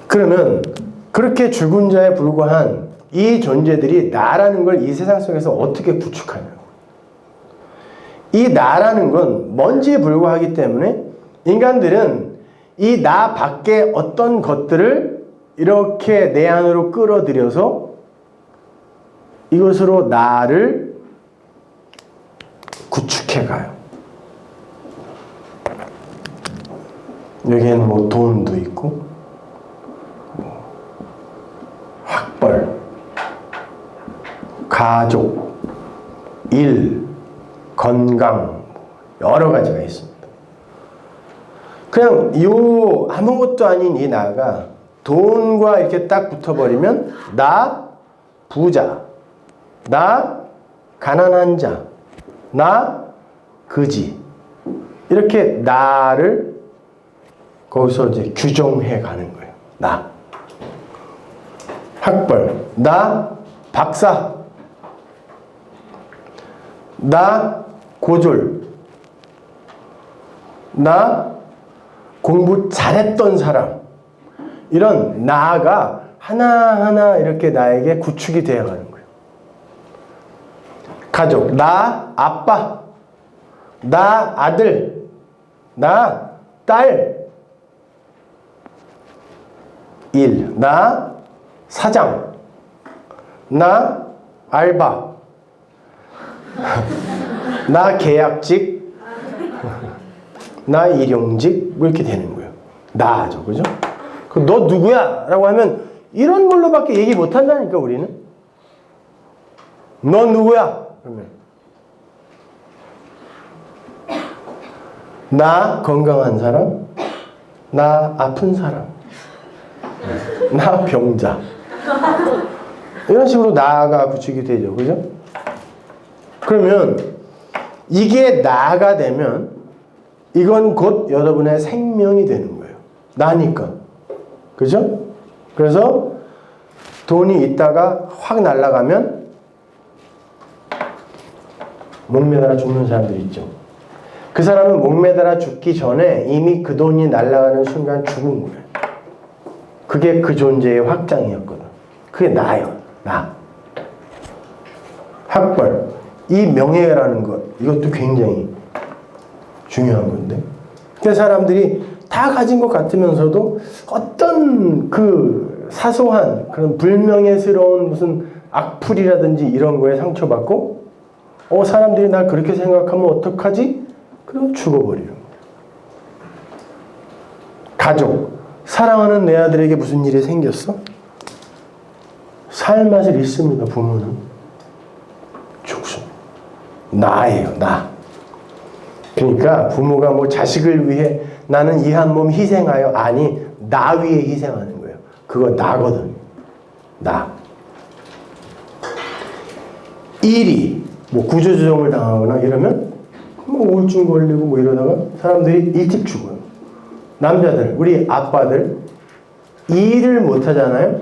그러면 그렇게 죽은 자에 불과한 이 존재들이 나라는 걸 이 세상 속에서 어떻게 구축하냐고. 이 나라는 건 먼지에 불과하기 때문에 인간들은 이 나 밖에 어떤 것들을 이렇게 내 안으로 끌어들여서 이것으로 나를 구축해가요. 여기에는 뭐 돈도 있고 학벌, 가족, 일, 건강 여러 가지가 있습니다. 그냥 요 아무것도 아닌 이 나가 돈과 이렇게 딱 붙어버리면 나 부자, 나 가난한 자, 나 거지 이렇게 나를 거기서 이제 규정해 가는 거예요. 나 학벌, 나 박사, 나 고졸, 나 공부 잘했던 사람. 이런 나가 하나하나 이렇게 나에게 구축이 되어가는 거예요. 가족, 나 아빠, 나 아들, 나 딸, 일, 나 사장, 나 알바, 나 계약직, 나 일용직, 뭐 이렇게 되는 거예요. 나죠, 그죠? 그럼 너 누구야? 라고 하면 이런 걸로밖에 얘기 못 한다니까, 우리는. 너 누구야? 그러면 나 건강한 사람, 나 아픈 사람, 나 병자. 이런 식으로 나가 구축이 되죠, 그죠? 그러면 이게 나가 되면 이건 곧 여러분의 생명이 되는 거예요. 나니까. 그죠? 그래서 돈이 있다가 확 날아가면 목매달아 죽는 사람들 있죠. 그 사람은 목매달아 죽기 전에 이미 그 돈이 날아가는 순간 죽은 거예요. 그게 그 존재의 확장이었거든. 그게 나예요. 나. 학벌. 이 명예라는 것. 이것도 굉장히 중요한 건데. 그 사람들이 다 가진 것 같으면서도 어떤 그 사소한 그런 불명예스러운 무슨 악플이라든지 이런 거에 상처받고 사람들이 날 그렇게 생각하면 어떡하지? 그럼 죽어버리는 거예요. 가족. 사랑하는 내 아들에게 무슨 일이 생겼어? 살 맛을 잃습니다. 부모는. 죽습니다. 나예요. 나. 그러니까 부모가 뭐 자식을 위해 나는 이 한 몸 희생하여 아니 나 위해 희생하는 거예요. 그거 나거든. 나. 일이 뭐 구조조정을 당하거나 이러면 뭐 우울증 걸리고 뭐 이러다가 사람들이 일찍 죽어요. 남자들, 우리 아빠들 일을 못 하잖아요.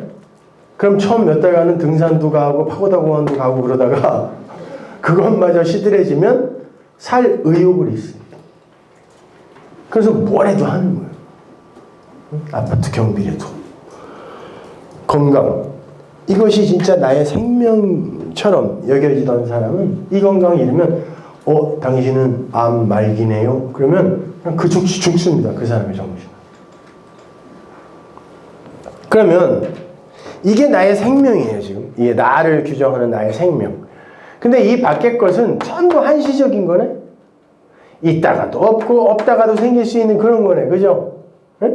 그럼 처음 몇 달간은 등산도 가고 파고다 공원도 가고 그러다가 그것마저 시들해지면 살 의욕을 있습니다. 그래서 뭘 해도 하는 거예요. 아파트 경비라도. 건강. 이것이 진짜 나의 생명처럼 여겨지던 사람은 이 건강이 이러면 당신은 암 말기네요. 그러면 그냥 그 즉시 죽습니다. 그 사람의 정신. 그러면 이게 나의 생명이에요. 지금 이게 나를 규정하는 나의 생명. 근데 이 밖의 것은 전부 한시적인 거네. 있다가도 없고 없다가도 생길 수 있는 그런 거네. 그죠? 네?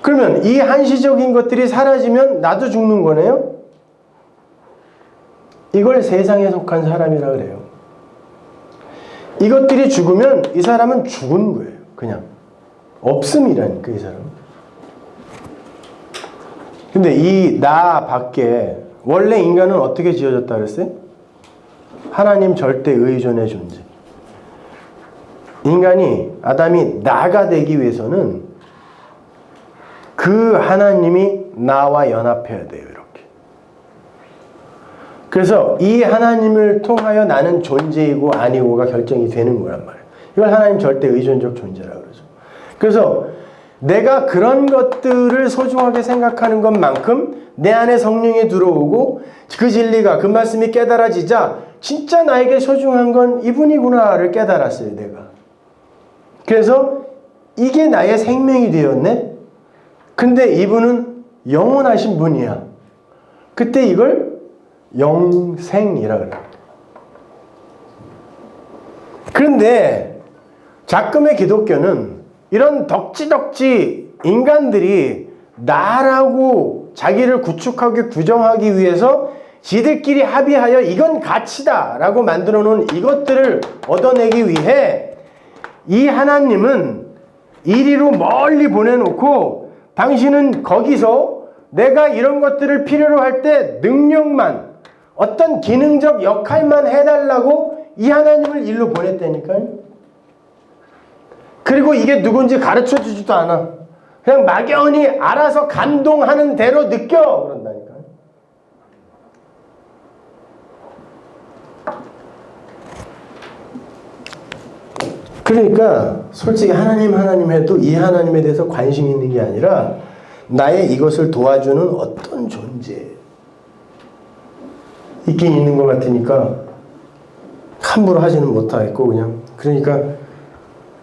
그러면 이 한시적인 것들이 사라지면 나도 죽는 거네요. 이걸 세상에 속한 사람이라 그래요. 이것들이 죽으면 이 사람은 죽은 거예요. 그냥 없음이라니까 이 사람은. 근데 이 나 밖에 원래 인간은 어떻게 지어졌다 그랬어요? 하나님 절대 의존의 존재. 인간이 아담이 나가 되기 위해서는 그 하나님이 나와 연합해야 돼요. 이렇게. 그래서 이 하나님을 통하여 나는 존재이고 아니고가 결정이 되는 거란 말이에요. 이걸 하나님 절대 의존적 존재라고 그러죠. 그래서 내가 그런 것들을 소중하게 생각하는 것만큼 내 안에 성령이 들어오고 그 진리가 그 말씀이 깨달아지자 진짜 나에게 소중한 건 이분이구나를 깨달았어요. 내가. 그래서 이게 나의 생명이 되었네. 근데 이분은 영원하신 분이야. 그때 이걸 영생이라 그래요. 그런데 작금의 기독교는 이런 덕지덕지 인간들이 나라고 자기를 구축하고 규정하기 위해서 지들끼리 합의하여 이건 가치다 라고 만들어 놓은 이것들을 얻어내기 위해 이 하나님은 이리로 멀리 보내놓고 당신은 거기서 내가 이런 것들을 필요로 할 때 능력만 어떤 기능적 역할만 해달라고 이 하나님을 일로 보냈다니까요. 그리고 이게 누군지 가르쳐주지도 않아. 그냥 막연히 알아서 감동하는 대로 느껴 그런다니까요. 그러니까 솔직히 하나님 해도 이 하나님에 대해서 관심 있는 게 아니라 나의 이것을 도와주는 어떤 존재 있긴 있는 것 같으니까 함부로 하지는 못하겠고 그냥 그러니까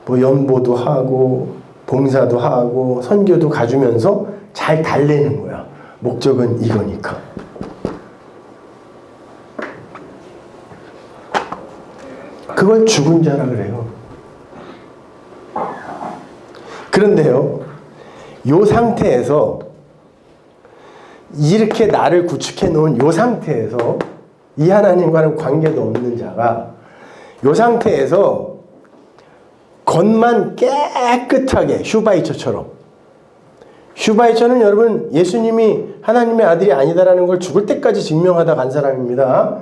뭐 연보도 하고 봉사도 하고 선교도 가주면서 잘 달래는 거야. 목적은 이거니까. 그걸 죽은 자라 그래요. 그런데요, 요 상태에서 이렇게 나를 구축해 놓은 요 상태에서 이 하나님과는 관계도 없는 자가 요 상태에서 겉만 깨끗하게 슈바이처처럼 슈바이처는 여러분 예수님이 하나님의 아들이 아니다라는 걸 죽을 때까지 증명하다 간 사람입니다.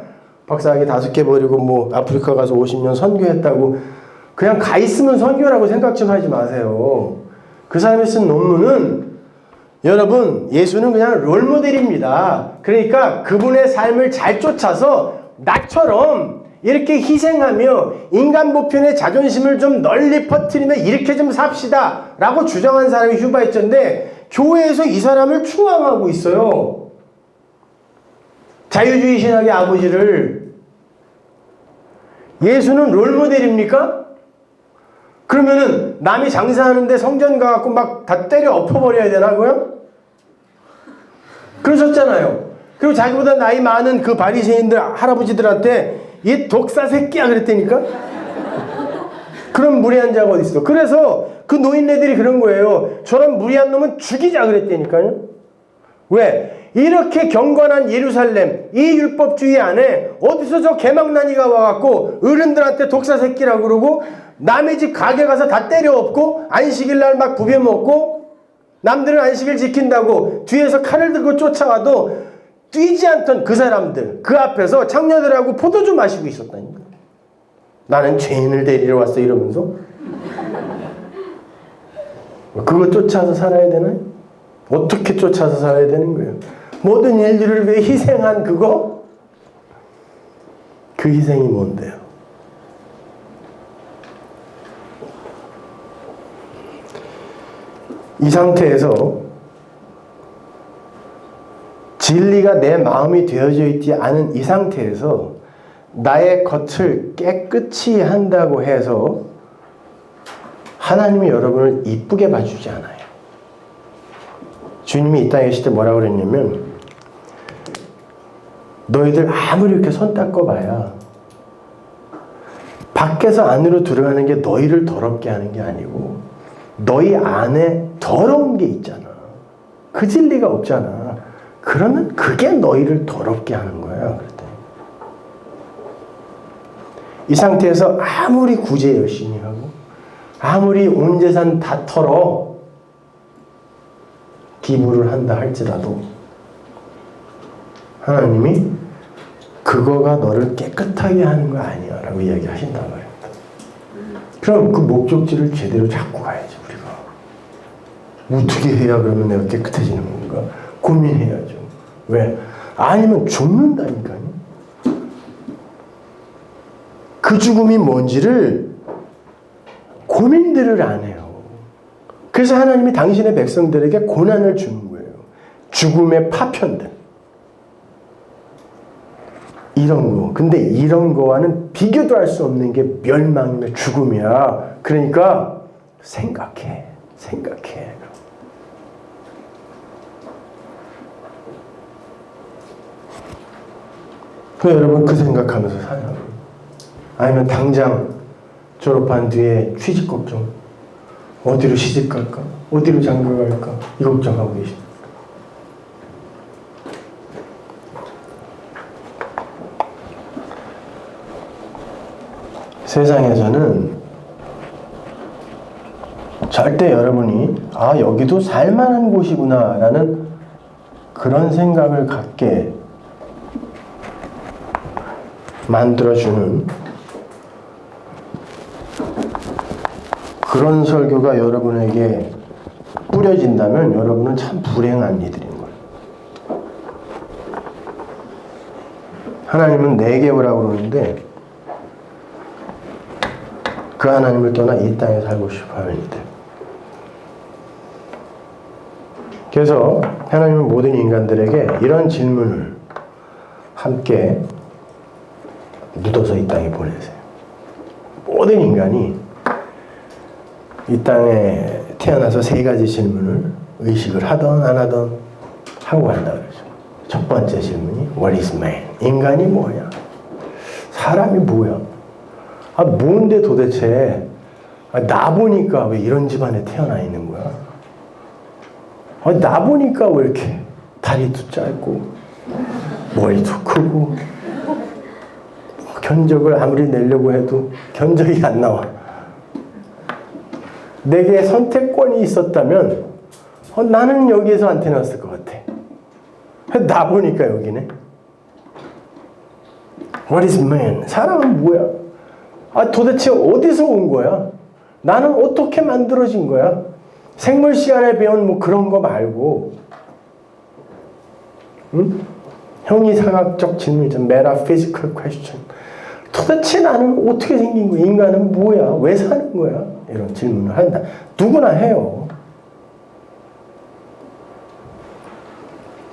박사학위 5개 버리고 뭐 아프리카 가서 50년 선교했다고 그냥 가 있으면 선교라고 생각 좀 하지 마세요. 그 사람이 쓴 논문은 여러분 예수는 그냥 롤모델입니다. 그러니까 그분의 삶을 잘 쫓아서 나처럼 이렇게 희생하며 인간 보편의 자존심을 좀 널리 퍼뜨리며 이렇게 좀 삽시다 라고 주장한 사람이 슈바이처인데 교회에서 이 사람을 추앙하고 있어요. 자유주의 신학의 아버지를. 예수는 롤모델입니까? 그러면은 남이 장사하는데 성전 가갖고 막 다 때려 엎어버려야 되나고요? 그러셨잖아요. 그리고 자기보다 나이 많은 그 바리새인들 할아버지들한테 이 독사 새끼야 그랬다니까? 그런 무례한 자가 어디 있어? 그래서 그 노인네들이 그런 거예요. 저런 무례한 놈은 죽이자 그랬다니까요. 왜? 이렇게 경건한 예루살렘 이 율법주의 안에 어디서 저 개망나니가 와갖고 어른들한테 독사 새끼라고 그러고 남의 집 가게 가서 다 때려 엎고 안식일 날 막 부벼 먹고 남들은 안식일 지킨다고 뒤에서 칼을 들고 쫓아와도 뛰지 않던 그 사람들 그 앞에서 창녀들하고 포도주 마시고 있었다니까. 나는 죄인을 데리러 왔어 이러면서 그거 쫓아서 살아야 되나요? 어떻게 쫓아서 살아야 되는 거예요? 모든 인류를 위해 희생한 그거? 그 희생이 뭔데요? 이 상태에서 진리가 내 마음이 되어져 있지 않은 이 상태에서 나의 겉을 깨끗이 한다고 해서 하나님이 여러분을 이쁘게 봐주지 않아요. 주님이 이 땅에 계실 때 뭐라고 그랬냐면 너희들 아무리 이렇게 손 닦아봐야 밖에서 안으로 들어가는 게 너희를 더럽게 하는 게 아니고 너희 안에 더러운 게 있잖아. 그 진리가 없잖아. 그러면 그게 너희를 더럽게 하는 거야. 그랬더니 이 상태에서 아무리 구제 열심히 하고 아무리 온 재산 다 털어 기부를 한다 할지라도 하나님이 그거가 너를 깨끗하게 하는 거 아니야 라고 이야기하신단 말이에요. 그럼 그 목적지를 제대로 잡고 가야지 우리가. 어떻게 해야 그러면 내가 깨끗해지는 건가 고민해야죠. 왜? 아니면 죽는다니까요. 그 죽음이 뭔지를 고민들을 안 해요. 그래서 하나님이 당신의 백성들에게 고난을 주는 거예요. 죽음의 파편들. 이런 거. 근데 이런 거와는 비교도 할 수 없는 게 멸망이며 죽음이야. 그러니까 생각해. 그 여러분 그 생각하면서 사냐고. 아니면 당장 졸업한 뒤에 취직 걱정. 어디로 시집 갈까? 어디로 장가 갈까? 이 걱정하고 계십니다. 세상에서는 절대 여러분이 아 여기도 살만한 곳이구나 라는 그런 생각을 갖게 만들어주는 그런 설교가 여러분에게 뿌려진다면 여러분은 참 불행한 이들인 거예요. 하나님은 내게 오라고 그러는데 그 그 하나님을 떠나 이 땅에 살고 싶어 하는 이들. 그래서 하나님은 모든 인간들에게 이런 질문을 함께 묻어서 이 땅에 보내세요. 모든 인간이 이 땅에 태어나서 세 가지 질문을 의식을 하던 안 하던 하고 간다 그러죠. 첫 번째 질문이 What is man? 인간이 뭐냐? 사람이 뭐야? 뭔데 도대체 나 보니까 왜 이런 집안에 태어나 있는 거야? 나 보니까 왜 이렇게 다리도 짧고 머리도 크고 견적을 아무리 내려고 해도 견적이 안 나와. 내게 선택권이 있었다면 나는 여기에서 안 태어났을 것 같아. 나 보니까 여기네. What is man? 사람은 뭐야? 도대체 어디서 온 거야? 나는 어떻게 만들어진 거야? 생물 시간에 배운 뭐 그런 거 말고, 응? 형이상학적 질문이죠. Metaphysical question. 도대체 나는 어떻게 생긴 거야? 인간은 뭐야? 왜 사는 거야? 이런 질문을 한다. 누구나 해요.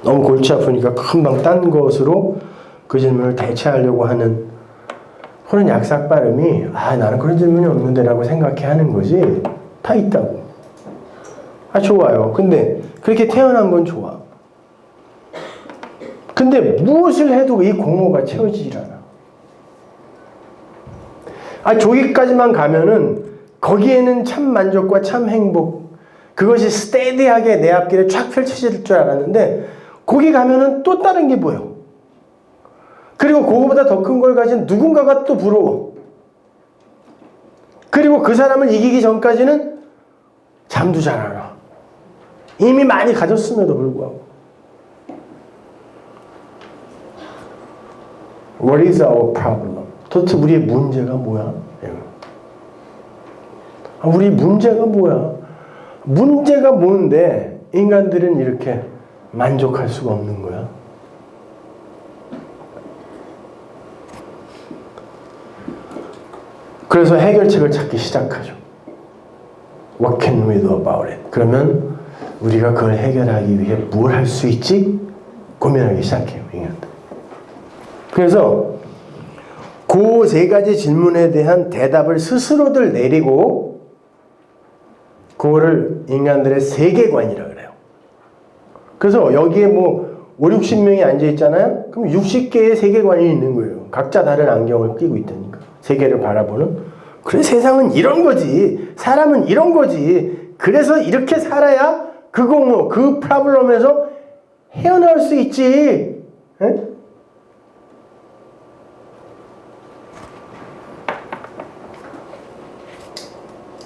너무 골치 아프니까 금방 딴 것으로 그 질문을 대체하려고 하는 그런 약삭 발음이 나는 그런 질문이 없는데 라고 생각해 하는 거지. 다 있다고. 좋아요. 근데 그렇게 태어난 건 좋아. 근데 무엇을 해도 이 공허가 채워지질 않아. 저기까지만 가면은 거기에는 참 만족과 참 행복, 그것이 스테디하게 내 앞길에 쫙 펼쳐질 줄 알았는데 거기 가면은 또 다른 게 보여. 그리고 그거보다 더 큰 걸 가진 누군가가 또 부러워. 그리고 그 사람을 이기기 전까지는 잠도 잘 안 와. 이미 많이 가졌음에도 불구하고. What is our problem? 도대체 우리의 문제가 뭐야? 우리 문제가 뭐야? 문제가 뭔데 인간들은 이렇게 만족할 수가 없는 거야? 그래서 해결책을 찾기 시작하죠. What can we do about it? 그러면 우리가 그걸 해결하기 위해 뭘 할 수 있지? 고민하기 시작해요, 인간들. 그래서 그 세 가지 질문에 대한 대답을 스스로들 내리고 그거를 인간들의 세계관이라고 그래요. 그래서 여기에 뭐 5, 60명이 앉아 있잖아요. 그럼 60개의 세계관이 있는 거예요. 각자 다른 안경을 끼고 있다니까. 세계를 바라보는. 그래, 세상은 이런 거지. 사람은 이런 거지. 그래서 이렇게 살아야 그 공허, 그 프로블럼에서 헤어나올 수 있지. 에?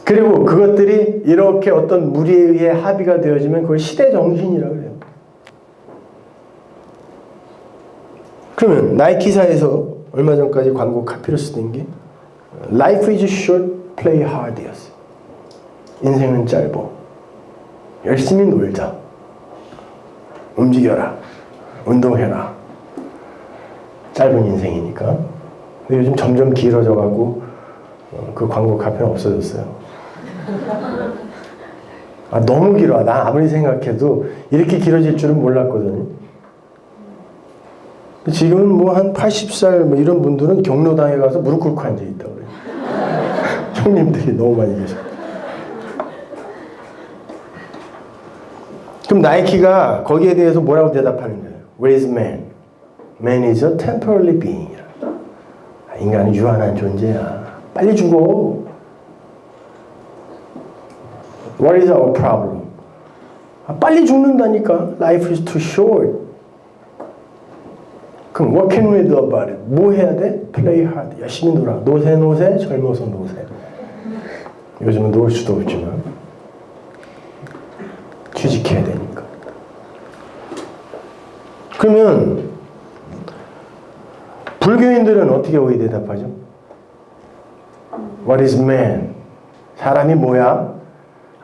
그리고 그것들이 이렇게 어떤 무리에 의해 합의가 되어지면 그걸 시대정신이라고 해요. 그러면 나이키사에서 얼마 전까지 광고 카피로 쓰던 게 Life is short, play hard 였어요. 인생은 짧어. 열심히 놀자. 움직여라. 운동해라. 짧은 인생이니까. 근데 요즘 점점 길어져가고 그 광고 카피는 없어졌어요. 너무 길어. 나 아무리 생각해도 이렇게 길어질 줄은 몰랐거든요. 지금은 뭐 한 80살 뭐 이런 분들은 경로당에 가서 무릎 꿇고 앉아 있다고 그래요. 형님들이 너무 많이 계셔. 그럼 나이키가 거기에 대해서 뭐라고 대답하는 거예요? What is man? Man is a temporary being. 인간은 유한한 존재야. 빨리 죽어. What is our problem? 빨리 죽는다니까. Life is too short. 그럼 what can we do about it? 뭐 해야 돼? Play hard. 열심히 놀아. 노세, 젊어서 노세. 요즘은 놀 수도 없지만 취직해야 되니까. 그러면 불교인들은 어떻게 거기 대답하죠? What is man? 사람이 뭐야?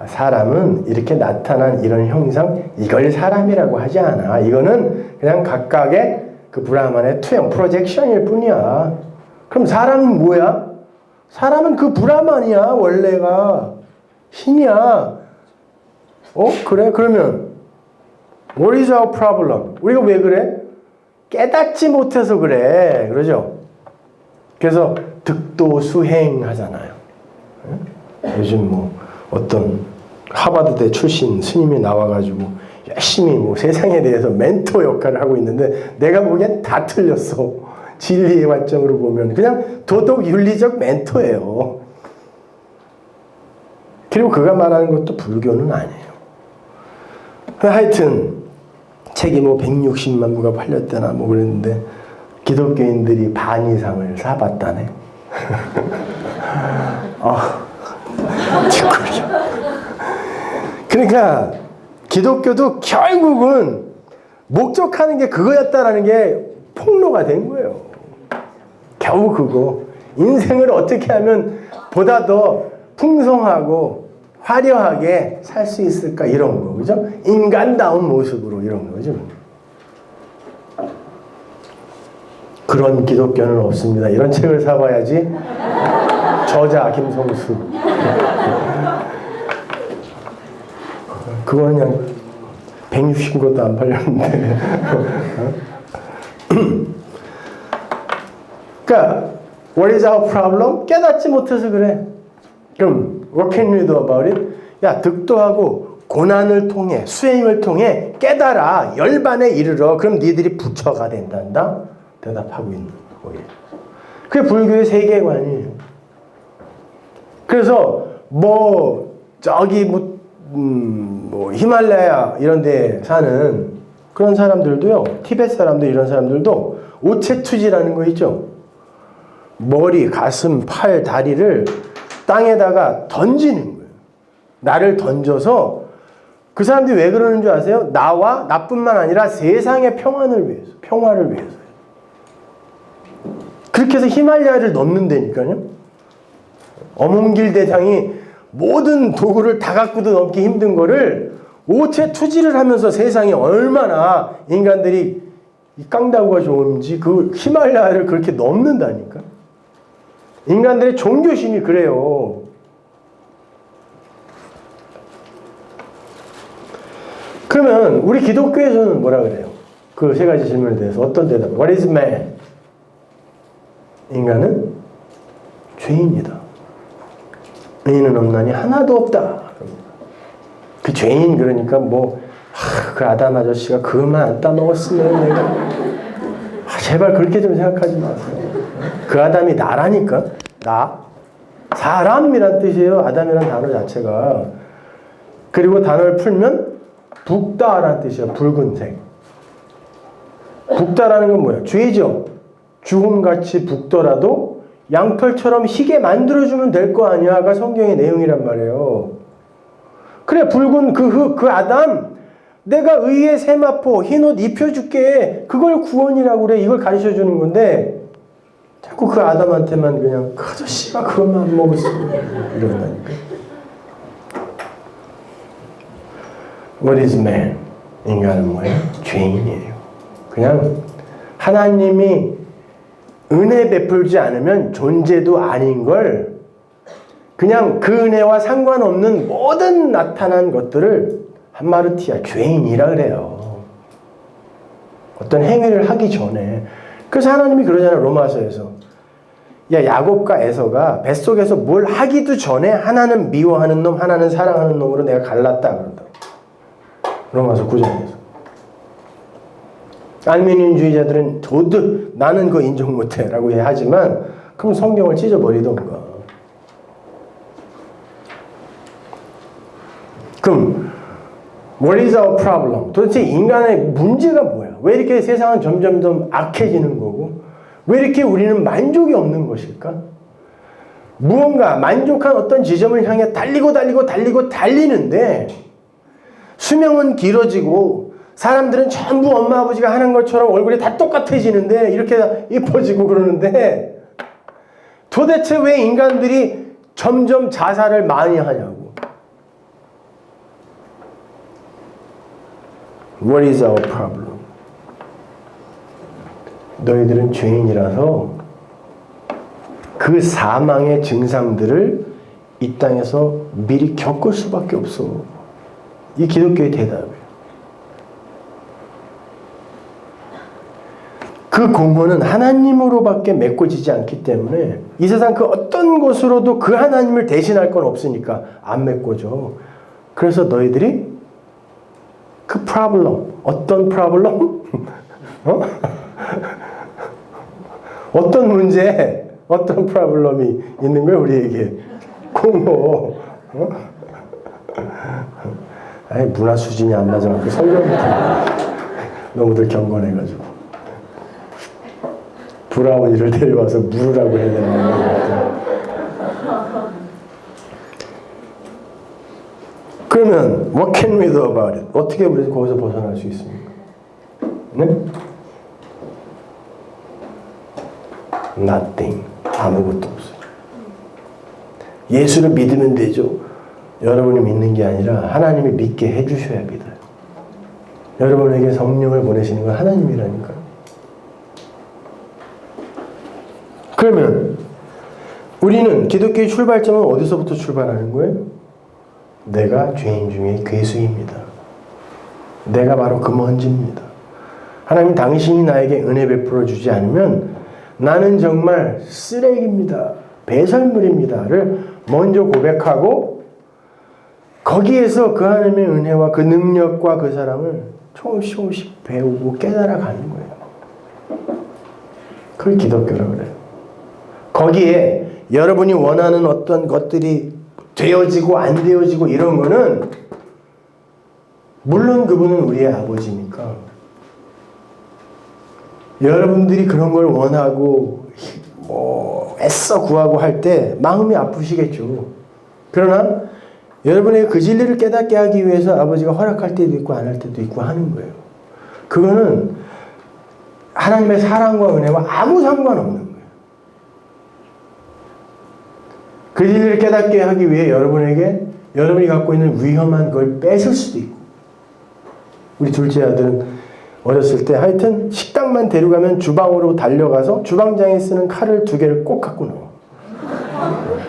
사람은 이렇게 나타난 이런 형상, 이걸 사람이라고 하지 않아. 이거는 그냥 각각의 그 브라만의 투영, 프로젝션일 뿐이야. 그럼 사람은 뭐야? 사람은 그 브라만이야, 원래가. 신이야. 그래? 그러면 what is our problem? 우리가 왜 그래? 깨닫지 못해서 그래. 그러죠? 그래서 득도수행 하잖아요. 요즘 뭐 어떤 하버드대 출신 스님이 나와가지고 열심히 뭐 세상에 대해서 멘토 역할을 하고 있는데 내가 보기엔 다 틀렸어. 진리의 관점으로 보면 그냥 도덕 윤리적 멘토예요. 그리고 그가 말하는 것도 불교는 아니에요. 하여튼 책이 뭐 160만 부가 팔렸다나 뭐 그랬는데 기독교인들이 반 이상을 사봤다네. 그러니까 기독교도 결국은 목적하는 게 그거였다라는 게 폭로가 된 거예요. 겨우 그거. 인생을 어떻게 하면 보다 더 풍성하고 화려하게 살 수 있을까 이런 거, 그죠? 인간다운 모습으로 이런 거죠. 그런 기독교는 없습니다. 이런 책을 사봐야지. 저자 김성수. 그거는 그냥 160것도 안 팔렸는데. 그러니까 what is our problem? 깨닫지 못해서 그래. 그럼 what can we do about it? 야, 득도하고 고난을 통해 수행을 통해 깨달아 열반에 이르러. 그럼 니들이 부처가 된단다. 대답하고 있는 거예요. 그게 불교의 세계관이에요. 그래서 뭐 저기 뭐 히말라야 이런 데 사는 그런 사람들도요, 티베트 사람들 이런 사람들도 오체투지라는 거 있죠. 머리, 가슴, 팔, 다리를 땅에다가 던지는 거예요. 나를 던져서. 그 사람들이 왜 그러는 줄 아세요? 나와 나뿐만 아니라 세상의 평안을 위해서, 평화를 위해서요. 그렇게 해서 히말라야를 넘는다니까요. 어몽길 대장이 모든 도구를 다 갖고도 넘기 힘든 거를 오체투지를 하면서 세상에 얼마나 인간들이 이 깡다구가 좋은지 그 히말라야를 그렇게 넘는다니까. 인간들의 종교심이 그래요. 그러면 우리 기독교에서는 뭐라 그래요? 그 세 가지 질문에 대해서 어떤 대답? What is man? 인간은 죄인이다. 의인은 없나니 하나도 없다. 그 죄인 그러니까 그 아담 아저씨가 그것만 안 따먹었으면 내가 제발 그렇게 좀 생각하지 마세요. 그 아담이 나라니까. 나. 사람이란 뜻이에요. 아담이란 단어 자체가. 그리고 단어를 풀면 붓다라는 뜻이에요. 붉은색. 붓다라는 건 뭐예요? 죄죠. 주홍같이 붓더라도 양털처럼 희게 만들어주면 될 거 아니야가 성경의 내용이란 말이에요. 그래, 붉은 그 아담, 내가 의의 세마포, 흰옷 입혀줄게. 그걸 구원이라고 그래. 이걸 가르쳐주는 건데 자꾸 그 아담한테만 그냥 그 아저씨가 그것만 안 먹었으면 이런다니까. What is man? 인간은 뭐예요? 죄인이에요. 그냥 하나님이 은혜 베풀지 않으면 존재도 아닌 걸, 그냥 그 은혜와 상관없는 모든 나타난 것들을 한마르티아 죄인이라 그래요. 어떤 행위를 하기 전에. 그래서 하나님이 그러잖아요. 로마서에서. 야, 야곱과 에서가 뱃속에서 뭘 하기도 전에 하나는 미워하는 놈, 하나는 사랑하는 놈으로 내가 갈랐다 그런다. 로마서 9장에서. 알미니언주의자들은 도둑, 나는 그거 인정 못해 라고 하지만 그럼 성경을 찢어버리던가. 그럼 what is our problem? 도대체 인간의 문제가 뭐야? 왜 이렇게 세상은 점점 악해지는 거고 왜 이렇게 우리는 만족이 없는 것일까? 무언가 만족한 어떤 지점을 향해 달리는데 수명은 길어지고 사람들은 전부 엄마 아버지가 하는 것처럼 얼굴이 다 똑같아지는데 이렇게 이뻐지고 그러는데 도대체 왜 인간들이 점점 자살을 많이 하냐고. What is our problem? 너희들은 죄인이라서 그 사망의 증상들을 이 땅에서 미리 겪을 수밖에 없어. 이 기독교의 대답이에요. 그 공헌은 하나님으로밖에 메꿔지지 않기 때문에 이 세상 그 어떤 곳으로도 그 하나님을 대신할 건 없으니까 안 메꿔져. 그래서 너희들이 그 프로블럼, 어떤 프로블럼? 어떤 문제, 어떤 프로블럼이 있는 거야 우리에게? 공허. 아니 문화 수준이 안 맞아갖고 설명부터 너무들 경건해가지고 브라운이를 데려와서 물으라고 해야 되는 거. 그러면 what can we do about it? 어떻게 우리 거기서 벗어날 수 있습니까? 네? Nothing. 아무것도 없어요. 예수를 믿으면 되죠. 여러분이 믿는 게 아니라 하나님이 믿게 해주셔야 믿어요. 여러분에게 성령을 보내시는 건 하나님이라니까요. 그러면 우리는 기독교의 출발점은 어디서부터 출발하는 거예요? 내가 죄인 중에 괴수입니다. 내가 바로 그 먼지입니다. 하나님 당신이 나에게 은혜 베풀어 주지 않으면 나는 정말 쓰레기입니다. 배설물입니다를 먼저 고백하고 거기에서 그 하나님의 은혜와 그 능력과 그 사랑을 조금씩 배우고 깨달아가는 거예요. 그걸 기독교라고 그래요. 거기에 여러분이 원하는 어떤 것들이 되어지고 안 되어지고 이런 거는 물론 그분은 우리의 아버지니까 여러분들이 그런 걸 원하고 애써 구하고 할 때 마음이 아프시겠죠. 그러나 여러분의 그 진리를 깨닫게 하기 위해서 아버지가 허락할 때도 있고 안 할 때도 있고 하는 거예요. 그거는 하나님의 사랑과 은혜와 아무 상관없는 거예요. 그 진리를 깨닫게 하기 위해 여러분에게 여러분이 갖고 있는 위험한 걸 뺏을 수도 있고, 우리 둘째 아들은 어렸을 때 하여튼 식당만 데려가면 주방으로 달려가서 주방장이 쓰는 칼을 2개를 꼭 갖고 나와.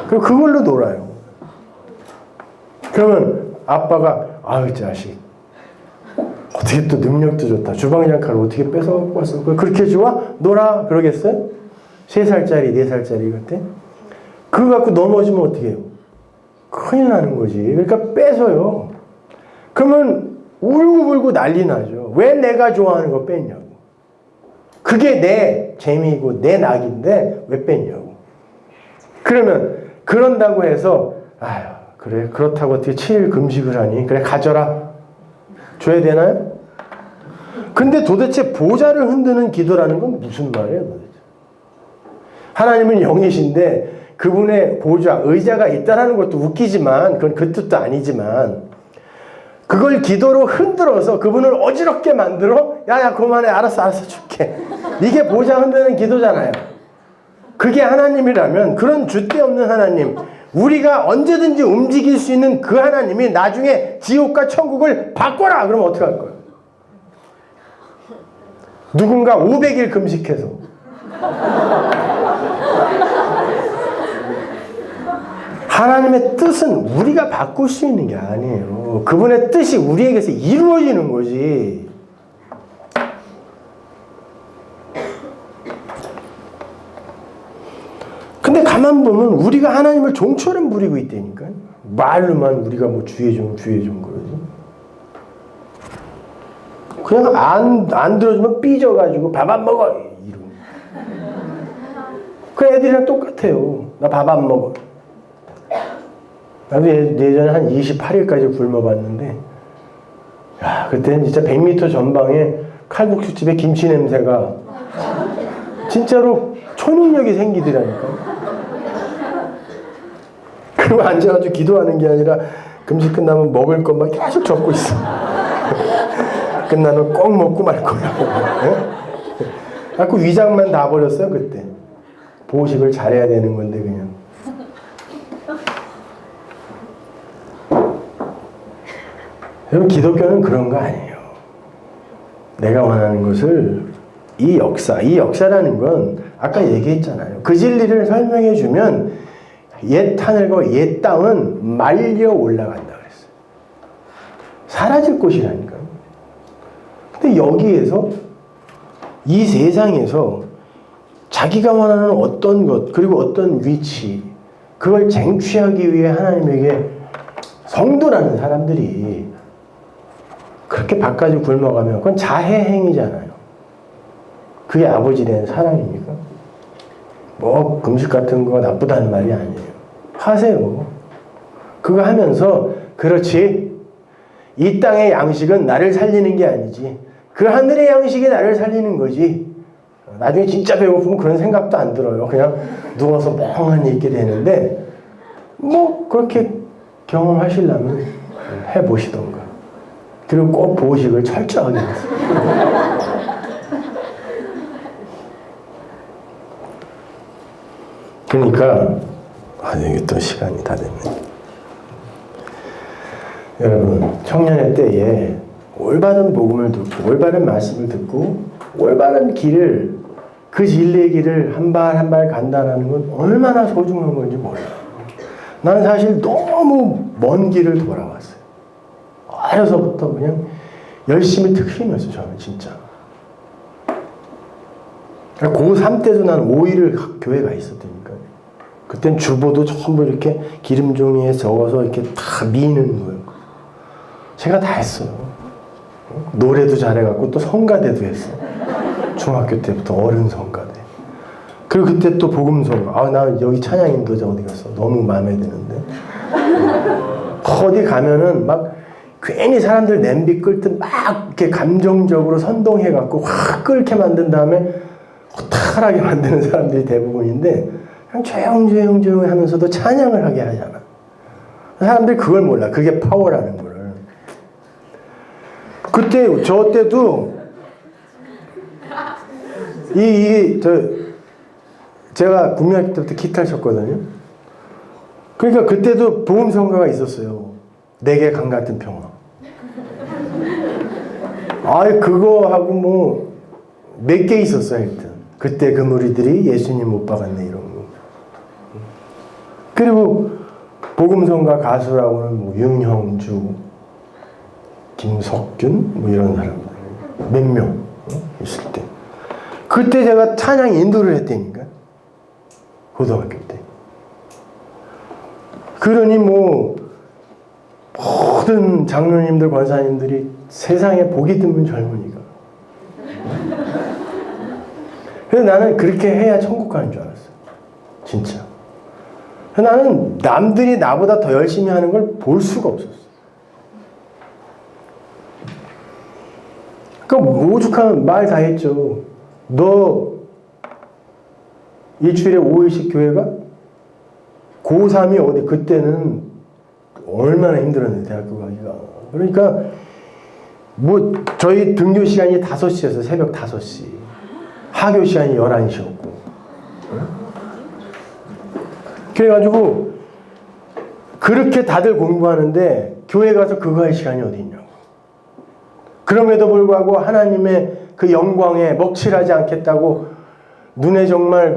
그리고 그걸로 놀아요. 그러면 아빠가 아유 자식 어떻게 또 능력도 좋다. 주방장 칼을 어떻게 뺏어 갖고 왔어. 그렇게 좋아? 놀아. 그러겠어요? 3살짜리 4살짜리 그때 그거 갖고 넘어지면 어떻게 해요? 큰일 나는 거지. 그러니까 뺏어요. 그러면 울고불고 난리 나죠. 왜 내가 좋아하는 거 뺐냐고. 그게 내 재미이고 내 낙인데 왜 뺐냐고. 그러면 그런다고 해서 아유 그래 그렇다고 어떻게 7일 금식을 하니? 그래 가져라. 줘야 되나요? 근데 도대체 보좌를 흔드는 기도라는 건 무슨 말이에요 도대체? 하나님은 영이신데 그분의 보좌, 의자가 있다는 것도 웃기지만 그건 그 뜻도 아니지만 그걸 기도로 흔들어서 그분을 어지럽게 만들어 야야 그만해 알았어 줄게. 이게 보좌 흔드는 기도잖아요. 그게 하나님이라면 그런 줏대 없는 하나님, 우리가 언제든지 움직일 수 있는 그 하나님이 나중에 지옥과 천국을 바꿔라 그러면 어떻게 할 거예요? 누군가 500일 금식해서 하나님의 뜻은 우리가 바꿀 수 있는 게 아니에요. 그분의 뜻이 우리에게서 이루어지는 거지. 근데 가만 보면 우리가 하나님을 종처럼 부리고 있다니까요. 말로만 우리가 뭐 주의 종 그러지. 그냥 안 들어주면 삐져가지고 밥 안 먹어 이러고. 그 애들이랑 똑같아요. 나 밥 안 먹어. 나도 예전에 한 28일까지 굶어봤는데, 야, 그때는 진짜 100m 전방에 칼국수집에 김치 냄새가 진짜로 초능력이 생기더라니까. 그리고 앉아가지고 기도하는 게 아니라 금식 끝나면 먹을 것만 계속 적고 있어. 끝나면 꼭 먹고 말 거라고. 자꾸 위장만 다 버렸어요, 그때. 보식을 잘해야 되는 건데, 그냥. 여러분 기독교는 그런 거 아니에요. 내가 원하는 것을 이 역사라는 건 아까 얘기했잖아요. 그 진리를 설명해 주면 옛 하늘과 옛 땅은 말려 올라간다 그랬어요. 사라질 곳이라니까요. 근데 여기에서 이 세상에서 자기가 원하는 어떤 것 그리고 어떤 위치 그걸 쟁취하기 위해 하나님에게 성도라는 사람들이 그렇게 밖까지 굶어가면 그건 자해행위잖아요. 그게 아버지 된 사랑입니까? 뭐 금식 같은 거 나쁘다는 말이 아니에요. 하세요. 그거 하면서 그렇지 이 땅의 양식은 나를 살리는 게 아니지 그 하늘의 양식이 나를 살리는 거지. 나중에 진짜 배고프면 그런 생각도 안 들어요. 그냥 누워서 멍하니 있게 되는데 뭐 그렇게 경험하시려면 해보시던가. 그리고 꼭 보식을 철저하게 하세요. 그러니까 이게 또 시간이 다 됐네. 여러분 청년의 때에 올바른 복음을 듣고 올바른 말씀을 듣고 올바른 길을 그 진리의 길을 한 발 한 발 간다는 건 얼마나 소중한 건지 몰라요. 나는 사실 너무 먼 길을 돌아왔어요. 어려서부터 그냥 열심히 특심이었어요. 저는 진짜. 고3 때도 난 5일을 교회가 있었다니까요. 그땐 주보도 전부 이렇게 기름 종이에 적어서 이렇게 다 미는 거예요. 제가 다 했어요. 노래도 잘해갖고 또 성가대도 했어요. 중학교 때부터 어른 성가대. 그리고 그때 또 복음성가. 나 여기 찬양 인도자 어디 갔어? 너무 마음에 드는데. 어디 가면은 막 괜히 사람들 냄비 끌 때 막 이렇게 감정적으로 선동해갖고 확 끓게 만든 다음에 허탈하게 만드는 사람들이 대부분인데 그냥 조용히 하면서도 찬양을 하게 하잖아. 사람들이 그걸 몰라. 그게 파워라는 거를. 그때 저 때도 제가 국민학교 때부터 기타를 쳤거든요. 그러니까 그때도 복음성가가 있었어요. 내게 강 같은 평화. 그거 하고 뭐 몇 개 있었어요. 하여튼 그때 그 무리들이 예수님 못 박았네 이런 거. 그리고 복음성가 가수라고는 뭐 윤형주, 김석균 뭐 이런 사람들 몇 명 있을 때 그때 제가 찬양 인도를 했다니까. 고등학교 때. 그러니 뭐 모든 장로님들 권사님들이 세상에 복이 드문 젊은이가. 그래서 나는 그렇게 해야 천국 가는 줄 알았어요. 진짜. 나는 남들이 나보다 더 열심히 하는 걸 볼 수가 없었어. 그러니까 오죽하면 말 다 했죠. 너 일주일에 5일씩 교회가? 고3이 어디 그때는 얼마나 힘들었는데 대학교 가기가. 그러니까 뭐 저희 등교 시간이 5시였어요. 새벽 5시. 하교 시간이 11시였고. 그래가지고 그렇게 다들 공부하는데 교회 가서 그거 할 시간이 어디 있냐고. 그럼에도 불구하고 하나님의 그 영광에 먹칠하지 않겠다고 눈에 정말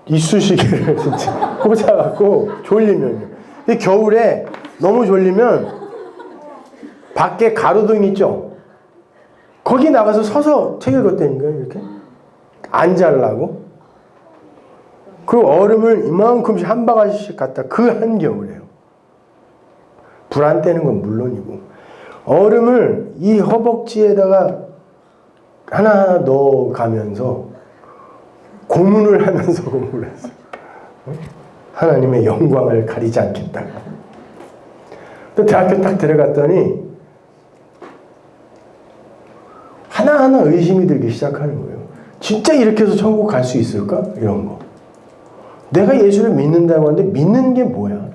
이쑤시개를 진짜 꽂아갖고 졸리면요. 근데 겨울에 너무 졸리면 밖에 가로등 있죠? 거기 나가서 서서 책 읽었다니까요. 이렇게 안 자려고. 그리고 얼음을 이만큼씩 한 바가지씩 갖다 그 한겨울에요. 불 안 떼는 건 물론이고 얼음을 이 허벅지에다가 하나하나 넣어가면서 고문을 하면서 공부를 했어요. 하나님의 영광을 가리지 않겠다. 또 대학교 딱 들어갔더니 하나하나 의심이 들기 시작하는 거예요. 진짜 이렇게 해서 천국 갈 수 있을까? 이런 거. 내가 예수를 믿는다고 하는데 믿는 게 뭐야?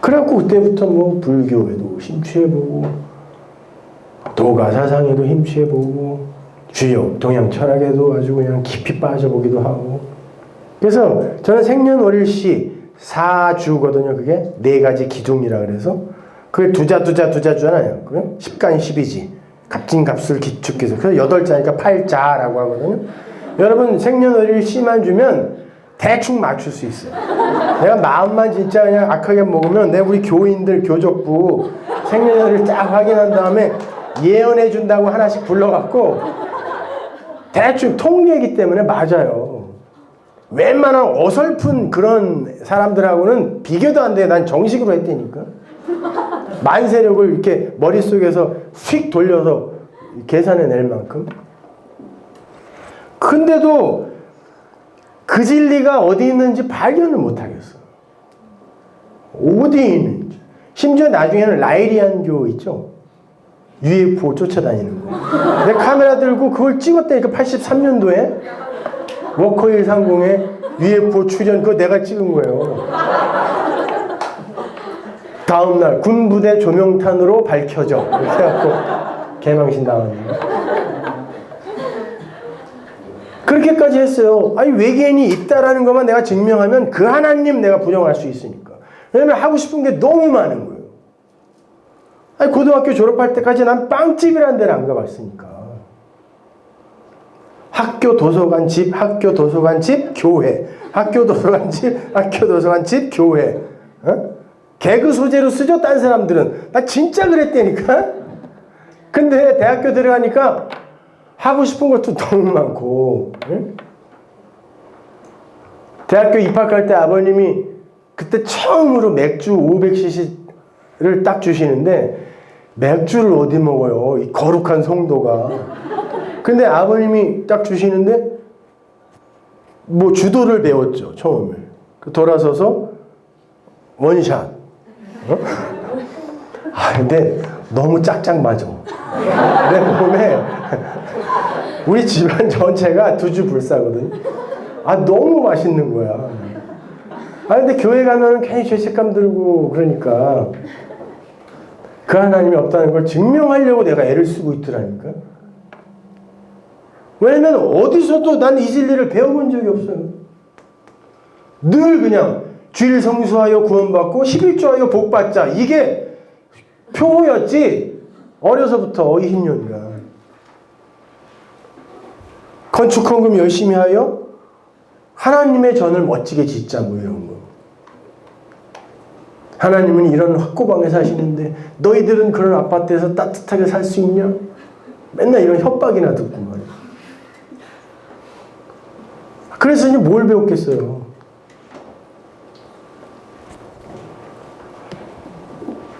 그래갖고 그때부터 뭐 불교에도 심취해보고 도가 사상에도 심취해보고 주역 동양 철학에도 아주 그냥 깊이 빠져보기도 하고. 그래서 저는 생년월일시 4주거든요. 그게 4가지 기종이라 그래서 그게 두자잖아요. 그 10간 12지. 갑진갑술 기축기술. 그래서 8자니까 8자라고 하거든요. 여러분 생년월일 씨만 주면 대충 맞출 수 있어요. 내가 마음만 진짜 그냥 악하게 먹으면 내가 우리 교인들 교족부 생년월일 쫙 확인한 다음에 예언해 준다고 하나씩 불러갖고 대충 통계이기 때문에 맞아요. 웬만한 어설픈 그런 사람들하고는 비교도 안 돼. 난 정식으로 했다니까. 만세력을 이렇게 머릿속에서 휙 돌려서 계산해 낼 만큼. 근데도 그 진리가 어디 있는지 발견을 못 하겠어. 어디 있는지. 심지어 나중에는 라이리안교 있죠? UFO 쫓아다니는 거. 내 카메라 들고 그걸 찍었다니까. 83년도에 워커힐 상공에 UFO 출현 그거 내가 찍은 거예요. 다음날 군부대 조명탄으로 밝혀져 이렇게 해갖고 개망신 당하는. 그렇게까지 했어요. 아니 외계인이 있다라는 것만 내가 증명하면 그 하나님 내가 부정할 수 있으니까. 왜냐면 하고 싶은 게 너무 많은 거예요. 아니 고등학교 졸업할 때까지 난 빵집이라는 데를 안 가봤으니까. 학교 도서관 집, 학교 도서관 집, 교회. 학교 도서관 집, 학교 도서관 집, 교회. 어? 개그 소재로 쓰죠, 딴 사람들은. 나 진짜 그랬다니까? 근데 대학교 들어가니까 하고 싶은 것도 너무 많고. 응? 대학교 입학할 때 아버님이 그때 처음으로 맥주 500cc를 딱 주시는데 맥주를 어디 먹어요? 이 거룩한 성도가. 근데 아버님이 딱 주시는데 뭐 주도를 배웠죠, 처음에. 돌아서서 원샷. 어? 아, 근데 너무 짝짝 맞아. 내 몸에 우리 집안 전체가 두주불사거든. 아, 너무 맛있는 거야. 아, 근데 교회 가면 괜히 죄책감 들고 그러니까 그 하나님이 없다는 걸 증명하려고 내가 애를 쓰고 있더라니까. 왜냐면 어디서도 난 이 진리를 배워본 적이 없어요. 늘 그냥 주일 성수하여 구원받고 11조하여 복받자. 이게 표어였지. 어려서부터 20년간. 건축헌금 열심히 하여 하나님의 전을 멋지게 짓자 뭐 이런 거. 하나님은 이런 확고방에 사시는데 너희들은 그런 아파트에서 따뜻하게 살 수 있냐? 맨날 이런 협박이나 듣고 말이야. 그래서 이제 뭘 배웠겠어요?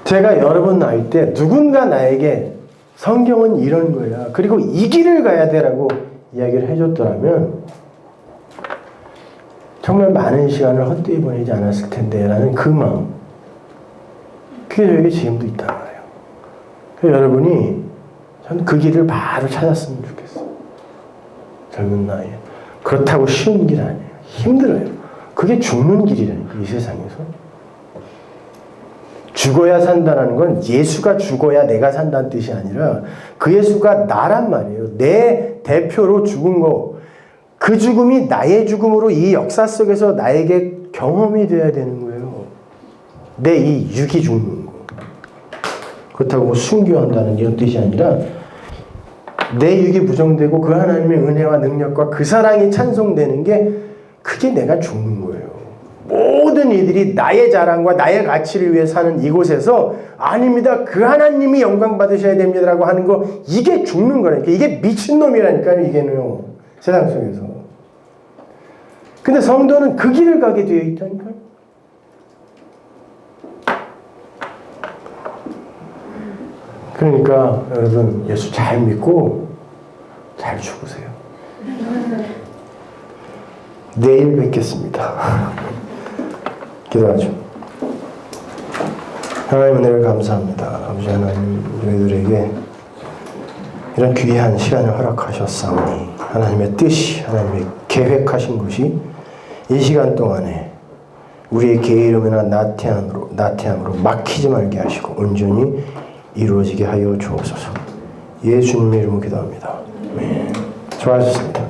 제가 여러분 나이 때 누군가 나에게 성경은 이런 거야. 그리고 이 길을 가야 되라고 이야기를 해줬더라면 정말 많은 시간을 헛되이 보내지 않았을 텐데 라는 그 마음. 그게 저에게 지금도 있단 말이에요. 그래서 여러분이 저는 그 길을 바로 찾았으면 좋겠어요. 젊은 나이에. 그렇다고 쉬운 길 아니에요. 힘들어요. 그게 죽는 길이라니까, 이 세상에서. 죽어야 산다는 건 예수가 죽어야 내가 산다는 뜻이 아니라 그 예수가 나란 말이에요. 내 대표로 죽은 거. 그 죽음이 나의 죽음으로 이 역사 속에서 나에게 경험이 돼야 되는 거예요. 내 이 육이 죽는 거. 그렇다고 뭐 순교한다는 이런 뜻이 아니라 내 육이 부정되고 그 하나님의 은혜와 능력과 그 사랑이 찬송되는 게 그게 내가 죽는 거예요. 모든 이들이 나의 자랑과 나의 가치를 위해 사는 이곳에서 아닙니다. 그 하나님이 영광 받으셔야 됩니다라고 하는 거 이게 죽는 거라니까. 이게 미친놈이라니까요. 이게는요. 세상 속에서. 근데 성도는 그 길을 가게 되어 있다니까요. 그러니까 여러분 예수 잘 믿고 잘 죽으세요. 내일 뵙겠습니다. 기도하죠. 하나님 은혜를 감사합니다. 아버지 하나님, 저희들에게 이런 귀한 시간을 허락하셨사오니 하나님의 뜻이, 하나님의 계획하신 것이 이 시간 동안에 우리의 게으름이나 나태함으로 막히지 말게 하시고 온전히 이루어지게 하여 주옵소서. 예수님의 이름으로 기도합니다. 아멘. 수고하셨습니다.